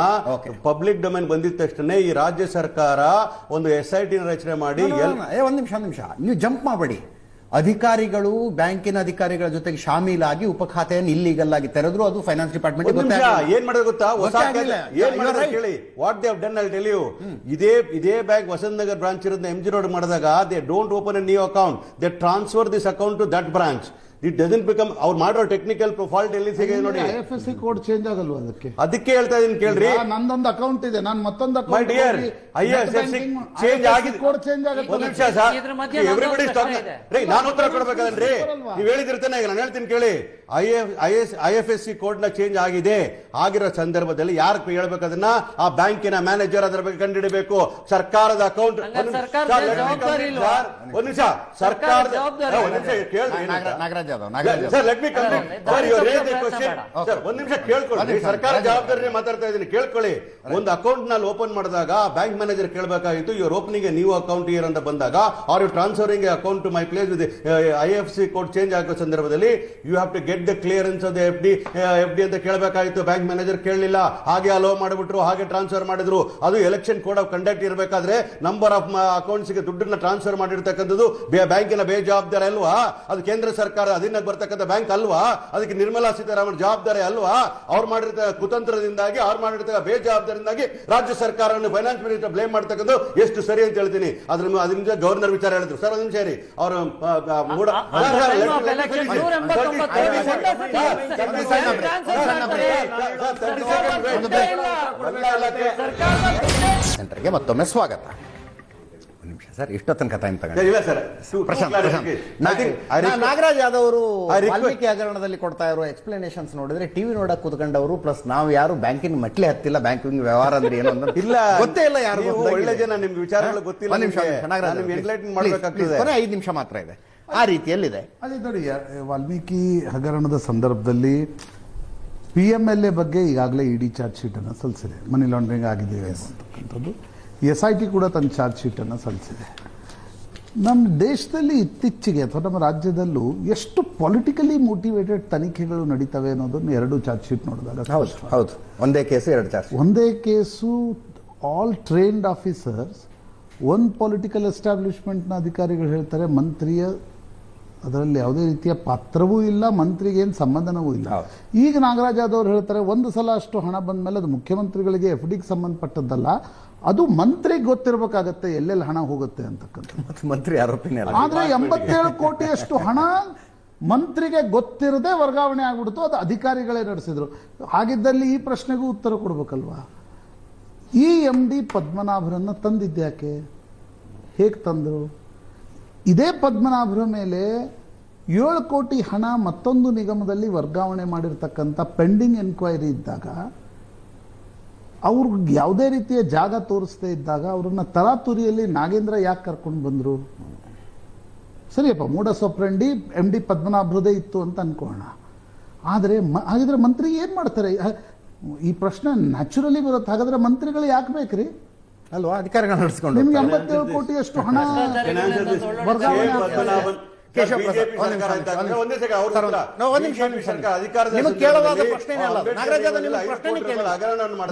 ಪಬ್ಲಿಕ್ ಡೊಮೈನ್ ಬಂದಿದ ತಕ್ಷಣ ಈ ರಾಜ್ಯ ಸರ್ಕಾರ ಒಂದು SIT ರಚನೆ ಮಾಡಿ ಒಂದ್ ನಿಮಿಷ ನೀವು ಜಂಪ್ ಮಾಡಬೇಡಿ. ಅಧಿಕಾರಿಗಳು ಬ್ಯಾಂಕಿನ ಅಧಿಕಾರಿಗಳ ಜೊತೆಗೆ ಶಾಮೀಲಾಗಿ ಉಪಖಾತೆಯನ್ನು ಇಲ್ಲಿಗಲ್ ಆಗಿ ತೆರೆದ್ರು. ಅದು ಫೈನಾನ್ಸ್ ಡಿಪಾರ್ಟ್ಮೆಂಟ್ ಏನ್ ಮಾಡೋದು ಗೊತ್ತಾ? ಹೇಳಿ what they have done. I tell you, ಇದೇ ಬ್ಯಾಂಕ್ ವಸಂತ ನಗರ್ ಬ್ರಾಂಚ್ ಇರೋದನ್ನ MG ರೋಡ್ ಮಾಡಿದಾಗ they don't open a new account, they transfer this account to that branch. It doesn't become ಅವ್ರು ಮಾಡೋ ಟೆಕ್ನಿಕಲ್ ಫಾಲ್ಟ್ ಎಲ್ಲಿ ಸಿಗ ನೋಡಿ. IFSC ಕೋಡ್ ಚೇಂಜ್ ಆಗಲ್ವಾ? ಅದಕ್ಕೆ ಹೇಳ್ತಾ ಇದೀನಿ ಕೇಳ್ರಿ. ನಂದೊಂದು ಅಕೌಂಟ್ ಇದೆ, ನಾನು ಮತ್ತೊಂದು ಮೈ ಡಿಯರ್ IFSC ಚೇಂಜ್ ಆಗಿದೆ. ಕೋಡ್ ಚೇಂಜ್ ಆಗುತ್ತೆ. ಒಂದು ನಿಮಿಷ ಸರ್, ಎವ್ರಿಬಡಿ ಸ್ಟಾಪ್. ನಾನು ಉತ್ತರ ಕೊಡ್ಬೇಕಾದ್ರೆ ನೀವು ಹೇಳಿದಿರ್ತಾನೆ. ಈಗ ನಾನು ಹೇಳ್ತೀನಿ ಕೇಳಿ. IFSC ಕೋಡ್ ನ ಚೇಂಜ್ ಆಗಿರೋ ಸಂದರ್ಭದಲ್ಲಿ ಯಾರು ಹೇಳ್ಬೇಕು ಅದನ್ನ? ಆ ಬ್ಯಾಂಕಿನ ಮ್ಯಾನೇಜರ್ ಅದರ ಬಗ್ಗೆ ಕಂಡುಹಿಡಬೇಕು. ಸರ್ಕಾರದ ಅಕೌಂಟ್ ಒಂದು ನಿಮಿಷ ಸರ್ಕಾರದ ಒಂದು ನಿಮಿಷ ಕೇಳ್ಕೊಳ್ಳಿ. ಸರ್ಕಾರ ಜವಾಬ್ದಾರಿ ಮಾತಾಡ್ತಾ ಇದ್ದೀನಿ, ಕೇಳ್ಕೊಳ್ಳಿ. ಒಂದು ಅಕೌಂಟ್ ನಲ್ಲಿ ಓಪನ್ ಮಾಡಿದಾಗ ಬ್ಯಾಂಕ್ ಮ್ಯಾನೇಜರ್ ಕೇಳಬೇಕಾಗಿತ್ತು, ಇವ್ರು opening a new account year ಅಂತ ಬಂದಾಗ, are you transferring account to my place with IFSC code change ಆಗೋ ಸಂದರ್ಭದಲ್ಲಿ you have to get the clearance of FD ಅಂತ ಕೇಳಬೇಕಾಗಿತ್ತು. ಬ್ಯಾಂಕ್ ಮ್ಯಾನೇಜರ್ ಕೇಳಲಿಲ್ಲ, ಹಾಗೆ ಅಲೋ ಮಾಡಿಬಿಟ್ರು, ಹಾಗೆ ಟ್ರಾನ್ಸ್ಫರ್ ಮಾಡಿದ್ರು. ಅದು ಎಲೆಕ್ಷನ್ ಕೋಡ್ ಆಫ್ ಕಂಡಕ್ಟ್ ಇರಬೇಕಾದ್ರೆ ನಂಬರ್ ಆಫ್ ಅಕೌಂಟ್ಸ್ ಗೆ ದುಡ್ಡನ್ನ ಟ್ರಾನ್ಸ್ಫರ್ ಮಾಡಿರ್ತಕ್ಕಂಥದ್ದು ಬ್ಯಾಂಕಿನ ಬೇಜವಾಬ್ದಾರಿ ಅಲ್ವಾ? ಅದು ಕೇಂದ್ರ ಸರ್ಕಾರ ಅಧೀನಕ್ಕೆ ಬರ್ತಕ್ಕಂಥ ಬ್ಯಾಂಕ್ ಅಲ್ವಾ? ಅದಕ್ಕೆ ನಿರ್ಮಲಾ ಸೀತಾರಾಮನ್ ಜವಾಬ್ದಾರಿ ಅಲ್ವಾ? ಅವ್ರು ಮಾಡಿರ್ತ ಕುತಂತ್ರದಿಂದಾಗಿ, ಅವ್ರು ಮಾಡಿರ್ತಕ್ಕ ಬೇಜವಾಬ್ದಾರಿಂದಾಗಿ ರಾಜ್ಯ ಸರ್ಕಾರವನ್ನು ಫೈನಾನ್ಸ್ ಮಿನಿಸ್ಟರ್ ಬ್ಲೇಮ್ ಮಾಡ್ತಕ್ಕಂಥ ಎಷ್ಟು ಸರಿ ಅಂತ ಹೇಳ್ತೀನಿ. ಅದರಿಂದ ಗವರ್ನರ್ ವಿಚಾರ ಹೇಳಿದ್ರು. ಸರ್ ಒಂದು ನಿಮಿಷ ರೀ, ಅವರು ಸೆಂಟರ್ಗೆ ಮತ್ತೊಮ್ಮೆ ಸ್ವಾಗತ. ನಿಮಿಷ ಸರ್, ಇಷ್ಟ ತನಕ ಟೈಮ್ ನಾಗರಾಜ್ ಯಾದವ್ ಅವರು ವಾಲ್ಮೀಕಿ ಹಗರಣದಲ್ಲಿ ಕೊಡ್ತಾ ಇರೋ ಎಕ್ಸ್ಪ್ಲನೇಷನ್ಸ್ ನೋಡಿದ್ರೆ ಟಿವಿ ನೋಡಕ್ ಕೂತ್ಕೊಂಡವರು ಪ್ಲಸ್ ನಾವು ಯಾರು ಬ್ಯಾಂಕಿಂಗ್ ಮೆಟ್ಲೆ ಹತ್ತಿಲ್ಲ, ಬ್ಯಾಂಕಿಂಗ್ ವ್ಯವಹಾರ ಅಂದ್ರೆ ಏನು ಅಂತ ಇಲ್ಲ, ಗೊತ್ತೇ ಇಲ್ಲ. ಯಾರು ಒಳ್ಳೆ ಜನ ನಿಮ್ಗೆ ವಿಚಾರಗಳು ಗೊತ್ತಿಲ್ಲ. 5 ನಿಮಿಷ ಮಾತ್ರ ಇದೆ. ಆ ರೀತಿಯಲ್ಲಿದೆ. ಅದೇ ನೋಡಿ, ವಾಲ್ಮೀಕಿ ಹಗರಣದ ಸಂದರ್ಭದಲ್ಲಿ PMLA ಬಗ್ಗೆ ಈಗಾಗಲೇ ED ಚಾರ್ಜ್ ಶೀಟ್ ಅನ್ನು ಸಲ್ಲಿಸಿದೆ. ಮನಿ ಲಾಂಡ್ರಿಂಗ್ ಆಗಿದೆ ಅಂತಕ್ಕಂಥದ್ದು. SIT ಕೂಡ ತನ್ನ ಚಾರ್ಜ್ ಶೀಟ್ ಅನ್ನು ಸಲ್ಲಿಸಿದೆ. ನಮ್ಮ ದೇಶದಲ್ಲಿ ಇತ್ತೀಚೆಗೆ ಅಥವಾ ನಮ್ಮ ರಾಜ್ಯದಲ್ಲೂ ಎಷ್ಟು ಪೊಲಿಟಿಕಲಿ ಮೋಟಿವೇಟೆಡ್ ತನಿಖೆಗಳು ನಡೀತವೆ ಅನ್ನೋದನ್ನು 2 ಚಾರ್ಜ್ ಶೀಟ್ ನೋಡಿದಾಗ ಹೌದು. ಒಂದೇ ಕೇಸು 2 ಚಾರ್ಜ್. ಒಂದೇ ಕೇಸು, ಆಲ್ ಟ್ರೈನ್ಡ್ ಆಫೀಸರ್ಸ್, ಒಂದು ಪೊಲಿಟಿಕಲ್ ಎಸ್ಟಾಬ್ಲಿಷ್ಮೆಂಟ್ನ ಅಧಿಕಾರಿಗಳು ಹೇಳ್ತಾರೆ ಮಂತ್ರಿಯ ಅದರಲ್ಲಿ ಯಾವುದೇ ರೀತಿಯ ಪಾತ್ರವೂ ಇಲ್ಲ, ಮಂತ್ರಿಗೆ ಏನು ಸಂಬಂಧನವೂ ಇಲ್ಲ. ಈಗ ನಾಗರಾಜ್ ಯಾದವ್ ಅವರು ಹೇಳ್ತಾರೆ ಒಂದು ಸಲ ಅಷ್ಟು ಹಣ ಬಂದ ಮೇಲೆ ಅದು ಮುಖ್ಯಮಂತ್ರಿಗಳಿಗೆ FDಗೆ ಸಂಬಂಧಪಟ್ಟದ್ದಲ್ಲ, ಅದು ಮಂತ್ರಿಗೆ ಗೊತ್ತಿರಬೇಕಾಗತ್ತೆ ಎಲ್ಲೆಲ್ಲಿ ಹಣ ಹೋಗುತ್ತೆ ಅಂತಕ್ಕಂಥ. ಮಂತ್ರಿ ಆರೋಪಿನೇ. ಆದ್ರೆ 87 ಕೋಟಿಯಷ್ಟು ಹಣ ಮಂತ್ರಿಗೆ ಗೊತ್ತಿರದೆ ವರ್ಗಾವಣೆ ಆಗ್ಬಿಡ್ತು. ಅದು ಅಧಿಕಾರಿಗಳೇ ನಡೆಸಿದ್ರು. ಹಾಗಿದ್ದಲ್ಲಿ ಈ ಪ್ರಶ್ನೆಗೂ ಉತ್ತರ ಕೊಡ್ಬೇಕಲ್ವಾ? ಈ MD ಪದ್ಮನಾಭರನ್ನ ತಂದಿದ್ದ್ಯಾಕೆ? ಹೇಗೆ ತಂದರು? ಇದೇ ಪದ್ಮನಾಭರ ಮೇಲೆ 7 ಕೋಟಿ ಹಣ ಮತ್ತೊಂದು ನಿಗಮದಲ್ಲಿ ವರ್ಗಾವಣೆ ಮಾಡಿರ್ತಕ್ಕಂಥ ಪೆಂಡಿಂಗ್ ಎನ್ಕ್ವೈರಿ ಇದ್ದಾಗ, ಅವ್ರಿಗೆ ಯಾವುದೇ ರೀತಿಯ ಜಾಗ ತೋರಿಸದೇ ಇದ್ದಾಗ ಅವ್ರನ್ನ ತರಾತುರಿಯಲ್ಲಿ ನಾಗೇಂದ್ರ ಯಾಕೆ ಕರ್ಕೊಂಡು ಬಂದರು? ಸರಿಯಪ್ಪ, ಮೂಡಸ್ ಆಫ್ರೆಂಡಿ MD ಪದ್ಮನಾಭರದೇ ಇತ್ತು ಅಂತ ಅನ್ಕೋಣ. ಆದರೆ ಹಾಗಿದ್ರೆ ಮಂತ್ರಿ ಏನು ಮಾಡ್ತಾರೆ? ಈ ಪ್ರಶ್ನೆ ನ್ಯಾಚುರಲಿ ಬರುತ್ತೆ. ಹಾಗಾದ್ರೆ ಮಂತ್ರಿಗಳು ಯಾಕೆ ಬೇಕ್ರಿ? ಅಲ್ವಾ, ಅಧಿಕಾರಿಗಳು ನಡೆಸ್ಕೊಂಡು ನಿಮ್ಗೆ 87 ಕೋಟಿಯಷ್ಟು ಹಣ ವರ್ಗಾವಣೆ ಆಗ್ತದೆ. ಕೇಶವ ಪ್ರಸಾದ್, ನಿಮಗೆ ಕೇಳೋದಾದ ಪ್ರಶ್ನೆನೇ ಅಲ್ಲ. ನಾಗರಾಜ್ ಯಾದವ್ ನಿಮ್ಮ ಪ್ರಶ್ನೆನೇ ಕೇಳಿಲ್ಲ.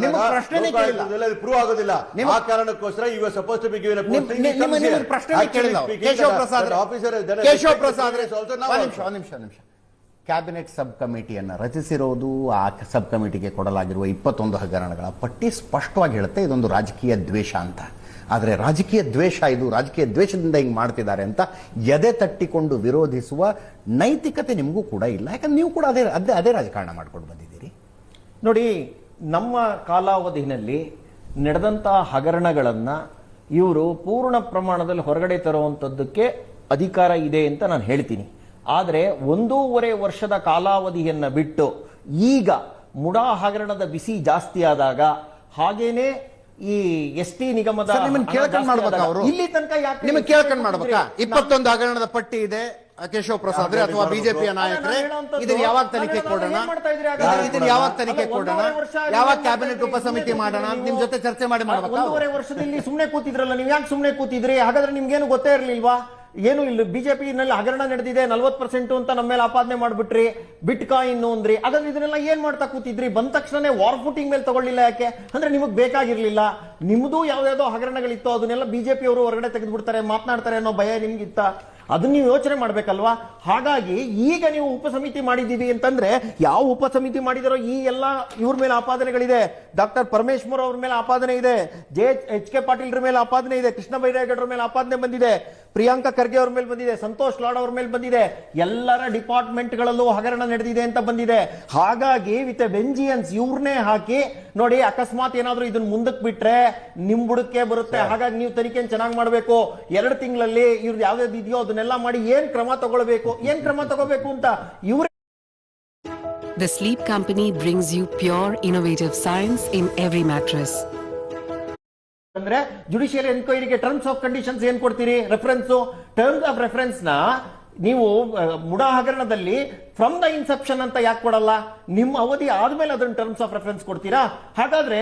ನಿಮ್ಮ ಪ್ರಶ್ನೆನೇ ಕೇಳಿಲ್ಲ. ಪ್ರೂವ್ ಆಗೋದಿಲ್ಲ. ಆ ಕಾರಣಕ್ಕೋಸ್ಕರ you are suppose to be given ನಿಮ್ಮ ಪ್ರಶ್ನೆನೇ ಕೇಳಿಲ್ಲ. ಕೇಶವ ಪ್ರಸಾದ್, ಕೇಶವ ಪ್ರಸಾದ್, ಒಂದು ನಿಮಿಷ. ಕ್ಯಾಬಿನೆಟ್ ಸಬ್ ಕಮಿಟಿಯನ್ನು ರಚಿಸಿರೋದು, ಆ ಸಬ್ ಕಮಿಟಿಗೆ ಕೊಡಲಾಗಿರುವ 21 ಹಗರಣಗಳ ಪಟ್ಟಿ ಸ್ಪಷ್ಟವಾಗಿ ಹೇಳುತ್ತೆ ಇದೊಂದು ರಾಜಕೀಯ ದ್ವೇಷ ಅಂತ. ಆದರೆ ರಾಜಕೀಯ ದ್ವೇಷ, ಇದು ರಾಜಕೀಯ ದ್ವೇಷದಿಂದ ಹಿಂಗೆ ಮಾಡ್ತಿದ್ದಾರೆ ಅಂತ ಎದೆ ತಟ್ಟಿಕೊಂಡು ವಿರೋಧಿಸುವ ನೈತಿಕತೆ ನಿಮಗೂ ಕೂಡ ಇಲ್ಲ. ಯಾಕಂದ್ರೆ ನೀವು ಕೂಡ ಅದೇ ರಾಜಕಾರಣ ಮಾಡ್ಕೊಂಡು ಬಂದಿದ್ದೀರಿ. ನೋಡಿ, ನಮ್ಮ ಕಾಲಾವಧಿನಲ್ಲಿ ನಡೆದಂತಹ ಹಗರಣಗಳನ್ನ ಇವರು ಪೂರ್ಣ ಪ್ರಮಾಣದಲ್ಲಿ ಹೊರಗಡೆ ತರುವಂತದ್ದಕ್ಕೆ ಅಧಿಕಾರ ಇದೆ ಅಂತ ನಾನು ಹೇಳ್ತೀನಿ. ಆದರೆ 1.5 ವರ್ಷದ ಕಾಲಾವಧಿಯನ್ನ ಬಿಟ್ಟು ಈಗ ಮುಡಾ ಹಗರಣದ ಬಿಸಿ ಜಾಸ್ತಿ ಆದಾಗ, ಹಾಗೇನೆ ಈ ST ನಿಗಮದ ಇಲ್ಲಿ ತನಕ ಯಾಕೆ ನಿಮಗೆ ಕೇಳ್ಕೊಂಡು ಮಾಡ್ಬೇಕಾ? 21 ಹಗರಣದ ಪಟ್ಟಿ ಇದೆ ಕೇಶವ ಪ್ರಸಾದ್ ಅಥವಾ ಬಿಜೆಪಿಯ ನಾಯಕರೇ, ಇದನ್ನ ಯಾವಾಗ ತನಿಖೆ ಕೊಡೋಣ? ಇದನ್ನ ಯಾವಾಗ ತನಿಖೆ ಕೊಡೋಣ? ಯಾವಾಗ ಕ್ಯಾಬಿನೆಟ್ ಉಪಸಮಿತಿ ಮಾಡೋಣ? ನಿಮ್ ಜೊತೆ ಚರ್ಚೆ ಮಾಡಿ ಮಾಡ್ಬೇಕಾ? 1.5 ವರ್ಷದಲ್ಲಿ ಸುಮ್ನೆ ಕೂತಿದ್ರಲ್ಲ, ನೀವ್ ಯಾಕೆ ಸುಮ್ನೆ ಕೂತಿದ್ರಿ? ಹಾಗಾದ್ರೆ ನಿಮ್ಗೇನು ಗೊತ್ತೇ ಇರ್ಲಿಲ್ವಾ? ಏನು ಇಲ್ಲಿ ಬಿಜೆಪಿನಲ್ಲಿ ಹಗರಣ ನಡೆದಿದೆ 40% ಅಂತ ನಮ್ಮ ಮೇಲೆ ಆಪಾದನೆ ಮಾಡ್ಬಿಟ್ರಿ, ಬಿಟ್ ಕಾಯಿನ್ ಅಂದ್ರಿ. ಹಾಗಾದ್ರೆ ಇದನ್ನೆಲ್ಲ ಏನ್ ಮಾಡ್ತಾ ಕೂತಿದ್ರಿ? ಬಂದ ತಕ್ಷಣ ವಾರ್ ಫುಟಿಂಗ್ ಮೇಲೆ ತಗೊಳ್ಳಿಲ್ಲ ಯಾಕೆ? ಅಂದ್ರೆ ನಿಮಗ್ ಬೇಕಾಗಿರ್ಲಿಲ್ಲ. ನಿಮ್ದು ಯಾವ್ದಾವ್ದೋ ಹಗರಣಗಳಿತ್ತು, ಅದನ್ನೆಲ್ಲ ಬಿಜೆಪಿ ಅವರು ಹೊರಗಡೆ ತೆಗೆದ್ಬಿಡ್ತಾರೆ, ಮಾತನಾಡ್ತಾರೆ ಅನ್ನೋ ಭಯ ನಿಮ್ಗಿತ್ತ? ಅದನ್ನ ನೀವು ಯೋಚನೆ ಮಾಡ್ಬೇಕಲ್ವಾ? ಹಾಗಾಗಿ ಈಗ ನೀವು ಉಪಸಮಿತಿ ಮಾಡಿದೀವಿ ಅಂತಂದ್ರೆ, ಯಾವ ಉಪಸಮಿತಿ ಮಾಡಿದಾರೋ ಈ ಎಲ್ಲ ಇವ್ರ ಮೇಲೆ ಆಪಾದನೆಗಳಿದೆ. ಡಾಕ್ಟರ್ ಪರಮೇಶ್ವರ್ ಅವ್ರ ಮೇಲೆ ಆಪಾದನೆ ಇದೆ, HK ಪಾಟೀಲ್ ಮೇಲೆ ಆಪಾದನೆ ಇದೆ, ಕೃಷ್ಣ ಬೈರೇಗೌಡರ ಮೇಲೆ ಆಪಾದನೆ ಬಂದಿದೆ, ಪ್ರಿಯಾಂಕಾ ಖರ್ಗೆ ಅವ್ರ ಮೇಲೆ ಬಂದಿದೆ, ಸಂತೋಷ್ ಲಾಡ್ ಅವ್ರ ಮೇಲೆ ಬಂದಿದೆ, ಎಲ್ಲರ ಡಿಪಾರ್ಟ್ಮೆಂಟ್ಗಳಲ್ಲೂ ಹಗರಣ ನಡೆದಿದೆ ಅಂತ ಬಂದಿದೆ. ಹಾಗಾಗಿ ವಿತ್ ವೆಂಜಿಯನ್ಸ್ ಇವ್ರನ್ನೇ ಹಾಕಿ ನೋಡಿ, ಅಕಸ್ಮಾತ್ ಏನಾದ್ರೂ ಇದನ್ನ ಮುಂದಕ್ಕೆ ಬಿಟ್ರೆ ನಿಮ್ ಬುಡಕ್ಕೆ ಬರುತ್ತೆ. ಹಾಗಾಗಿ ನೀವು ತನಿಖೆ ಚೆನ್ನಾಗಿ ಮಾಡಬೇಕು. 2 ತಿಂಗಳಲ್ಲಿ ಇವ್ರದ್ದು ಯಾವ್ಯಾವ್ದು ಇದೆಯೋ ಅದನ್ನೆಲ್ಲ ಮಾಡಿ ಏನ್ ಕ್ರಮ ತಗೋಬೇಕು ಅಂತ ಇವ್ರ. The Sleep Company brings you pure, innovative science in every mattress. ಅಂದ್ರೆ ಜುಡಿಷಿಯಲ್ ಎನ್ಕ್ವೈರಿಗೆ ಟರ್ಮ್ಸ್ ಆಫ್ ಕಂಡೀಷನ್ಸ್ ಏನ್ ಕೊಡ್ತೀರಿ? ಟರ್ಮ್ಸ್ ಆಫ್ ರೆಫರೆನ್ಸ್ ನ ನೀವು ಮುಡಾ ಹಗರಣದಲ್ಲಿ ಫ್ರಮ್ ದ ಇನ್ಸೆಪ್ಷನ್ ಅಂತ ಯಾಕೆ ಕೊಡಲ್ಲ? ನಿಮ್ಮ ಅವಧಿ ಆದ್ಮೇಲೆ ಅದನ್ನ ಟರ್ಮ್ಸ್ ಆಫ್ ರೆಫರೆನ್ಸ್ ಕೊಡ್ತೀರಾ? ಹಾಗಾದ್ರೆ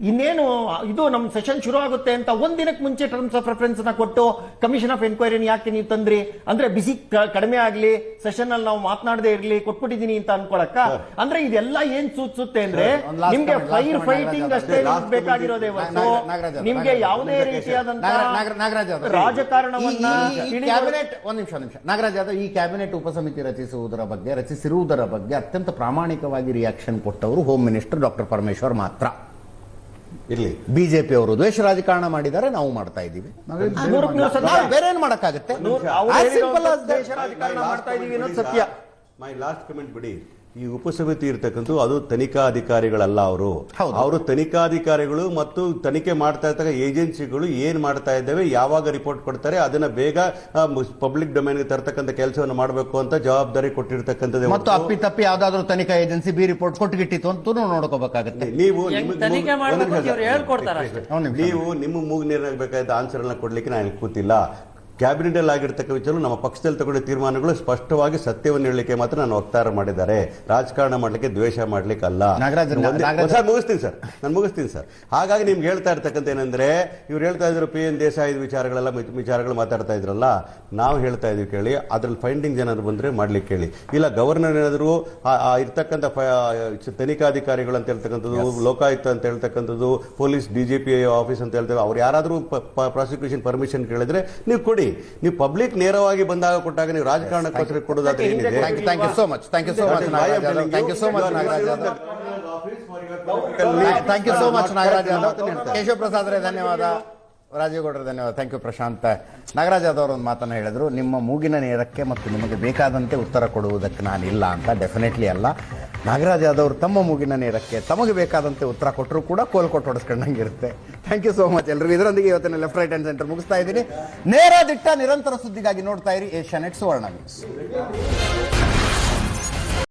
ಇನ್ನೇನು ಇದು ನಮ್ ಸೆಷನ್ ಶುರು ಆಗುತ್ತೆ ಅಂತ ಒಂದಿನಕ್ಕೆ ಮುಂಚೆ ಟರ್ಮ್ಸ್ ಆಫ್ ರೆಫರೆನ್ಸ್ ನ ಕೊಟ್ಟು ಕಮಿಷನ್ ಆಫ್ ಎನ್ಕ್ವೈರಿ ಯಾಕೆ ನೀವು ತಂದ್ರಿ? ಅಂದ್ರೆ ಬಿಸಿ ಕಡಿಮೆ ಆಗ್ಲಿ, ಸೆಷನ್ ಅಲ್ಲಿ ನಾವು ಮಾತನಾಡದೆ ಇರ್ಲಿ, ಕೊಟ್ಬಿಟ್ಟಿದೀನಿ ಅಂತ ಅನ್ಕೊಳಕ್ಕ? ಅಂದ್ರೆ ಇದೆಲ್ಲ ಏನ್ ಸೂಚಿಸುತ್ತೆ ಅಂದ್ರೆ, ನಿಮ್ಗೆ ಫೈರ್ ಫೈಟಿಂಗ್ ಅಷ್ಟೇ ಬೇಕಾಗಿರೋದೇ ಹೊರತು ನಿಮ್ಗೆ ಯಾವುದೇ ರೀತಿಯಾದಂತಹ ರಾಜಕಾರಣವನ್ನ. ಒಂದ್ ನಿಮಿಷ ನಾಗರಾಜ್ ಯಾದವ್, ಈ ಕ್ಯಾಬಿನೆಟ್ ಉಪಸಮಿತಿ ರಚಿಸಿರುವುದರ ಬಗ್ಗೆ ಅತ್ಯಂತ ಪ್ರಾಮಾಣಿಕವಾಗಿ ರಿಯಾಕ್ಷನ್ ಕೊಟ್ಟವರು ಹೋಮ್ ಮಿನಿಸ್ಟರ್ ಡಾಕ್ಟರ್ ಪರಮೇಶ್ವರ್ ಮಾತ್ರ. ಇರ್ಲಿ, ಬಿಜೆಪಿ ಅವರು ದ್ವೇಷ ರಾಜಕಾರಣ ಮಾಡಿದ್ದಾರೆ, ನಾವು ಮಾಡ್ತಾ ಇದ್ದೀವಿ. ಬೇರೆ ಏನ್ ಮಾಡಕ್ಕಾಗತ್ತೆ? ಸತ್ಯ. ಮೈ ಲಾಸ್ಟ್ ಕಮೆಂಟ್ ಬಿಡಿ. ಈ ಉಪಸಮಿತಿ ಇರ್ತಕ್ಕಂಥ ಅದು ತನಿಖಾಧಿಕಾರಿಗಳಲ್ಲ. ಅವರು ತನಿಖಾಧಿಕಾರಿಗಳು ಮತ್ತು ತನಿಖೆ ಮಾಡ್ತಾ ಇರ್ತಕ್ಕ ಏಜೆನ್ಸಿಗಳು ಏನ್ ಮಾಡ್ತಾ ಇದ್ದಾವೆ, ಯಾವಾಗ ರಿಪೋರ್ಟ್ ಕೊಡ್ತಾರೆ, ಅದನ್ನ ಬೇಗ ಪಬ್ಲಿಕ್ ಡೊಮೈನ್ಗೆ ತರ್ತಕ್ಕಂಥ ಕೆಲಸವನ್ನು ಮಾಡಬೇಕು ಅಂತ ಜವಾಬ್ದಾರಿ ಕೊಟ್ಟಿರ್ತಕ್ಕಂಥದ್ದು. ಮತ್ತು ಅಪ್ಪಿತಪ್ಪಿ ಯಾವ್ದಾದ್ರು ತನಿಖಾ ಏಜೆನ್ಸಿ ಬಿ ರಿಪೋರ್ಟ್ ಕೊಟ್ಟಿಗಿಟ್ಟಿತ್ತು ಅಂತ ನೋಡ್ಕೋಬೇಕಾಗುತ್ತೆ. ನೀವು ನಿಮ್ಮ ಮೂಗು ನೀರಾಗಬೇಕಾದ ಆನ್ಸರ್ ಅನ್ನ ಕೊಡ್ಲಿಕ್ಕೆ ನಾನು ಕೂತಿಲ್ಲ. ಕ್ಯಾಬಿನೆಟ್ ಅಲ್ಲಿ ಆಗಿರ್ತಕ್ಕ ವಿಚಾರ ನಮ್ಮ ಪಕ್ಷದಲ್ಲಿ ತಗೊಂಡ ತೀರ್ಮಾನಗಳು ಸ್ಪಷ್ಟವಾಗಿ ಸತ್ಯವನ್ನು ಹೇಳಲಿಕ್ಕೆ ಮಾತ್ರ ನಾನು ವಕ್ತಾರ ಮಾಡಿದ್ದಾರೆ, ರಾಜಕಾರಣ ಮಾಡ್ಲಿಕ್ಕೆ, ದ್ವೇಷ ಮಾಡ್ಲಿಕ್ಕೆ ಅಲ್ಲ. ಮುಗಿಸ್ತೀನಿ ಸರ್. ಹಾಗಾಗಿ ನಿಮ್ಗೆ ಹೇಳ್ತಾ ಇರ್ತಕ್ಕಂಥ ಏನಂದ್ರೆ, ಇವ್ರು ಹೇಳ್ತಾ ಇದ್ರು PN ದೇಸಾಯಿ ವಿಚಾರಗಳು ಮಾತಾಡ್ತಾ ಇದ್ರಲ್ಲ, ನಾವು ಹೇಳ್ತಾ ಇದೀವಿ ಕೇಳಿ, ಅದ್ರಲ್ಲಿ ಫೈಂಡಿಂಗ್ಸ್ ಏನಾದ್ರು ಬಂದ್ರೆ ಮಾಡ್ಲಿಕ್ಕೆ ಹೇಳಿ. ಇಲ್ಲ ಗವರ್ನರ್ ಏನಾದ್ರು ಇರ್ತಕ್ಕಂಥ ತನಿಖಾಧಿಕಾರಿಗಳು ಅಂತ ಹೇಳ್ತಕ್ಕಂಥದ್ದು, ಲೋಕಾಯುಕ್ತ ಅಂತ ಹೇಳ್ತಕ್ಕಂಥದ್ದು, ಪೊಲೀಸ್ DGP ಆಫೀಸ್ ಅಂತ ಹೇಳ್ತೇವೆ, ಅವ್ರು ಯಾರಾದ್ರೂ ಪ್ರಾಸಿಕ್ಯೂಷನ್ ಪರ್ಮಿಷನ್ ಕೇಳಿದ್ರೆ ನೀವು ಕೊಡಿ. ನೀವು ಪಬ್ಲಿಕ್ ನೇರವಾಗಿ ಬಂದಾಗ ಕೊಟ್ಟಾಗ ನೀವು ರಾಜಕಾರಣಕ್ಕೋಸ್ಕರ ಕೊಡೋದಾದ್ರೆ ಏನಿದೆ? Thank you so much Nagaraj Yadav. Keshava Prasad ರೇ ಧನ್ಯವಾದ, ರಾಜೀವ್ ಗೌಡ್ರೆ ಧನ್ಯವಾದ. Thank you Prashanth. ನಾಗರಾಜ್ ಯಾದವ್ ಅವರು ಒಂದು ಮಾತನ್ನ ಹೇಳಿದ್ರು, ನಿಮ್ಮ ಮೂಗಿನ ನೇರಕ್ಕೆ ಮತ್ತು ನಿಮಗೆ ಬೇಕಾದಂತೆ ಉತ್ತರ ಕೊಡುವುದಕ್ಕೆ ನಾನಿಲ್ಲ ಅಂತ. ಡೆಫಿನೆಟ್ಲಿ ಅಲ್ಲ. ನಾಗರಾಜ್ ಯಾದವ್ ತಮ್ಮ ಮೂಗಿನ ನೇರಕ್ಕೆ ತಮಗೆ ಬೇಕಾದಂತೆ ಉತ್ತರ ಕೊಟ್ಟರು ಕೂಡ ಕೋಲ್ ಕೊಟ್ಟು ಹೊಡೆಸ್ಕೊಂಡಂಗಿರುತ್ತೆ. ಥ್ಯಾಂಕ್ ಯು ಸೋ ಮಚ್ ಎಲ್ರಿಗೂ. ಇದರೊಂದಿಗೆ ಇವತ್ತಿನ ಲೆಫ್ಟ್ ರೈಟ್ ಅಂಡ್ ಸೆಂಟರ್ ಮುಗಿಸ್ತಾ ಇದ್ದೀನಿ. ನೇರ ದಿಟ್ಟ ನಿರಂತರ ಸುದ್ದಿಗಾಗಿ ನೋಡ್ತಾ ಇರಿ ಏಷ್ಯಾನೆಟ್ ಸುವರ್ಣ ನ್ಯೂಸ್.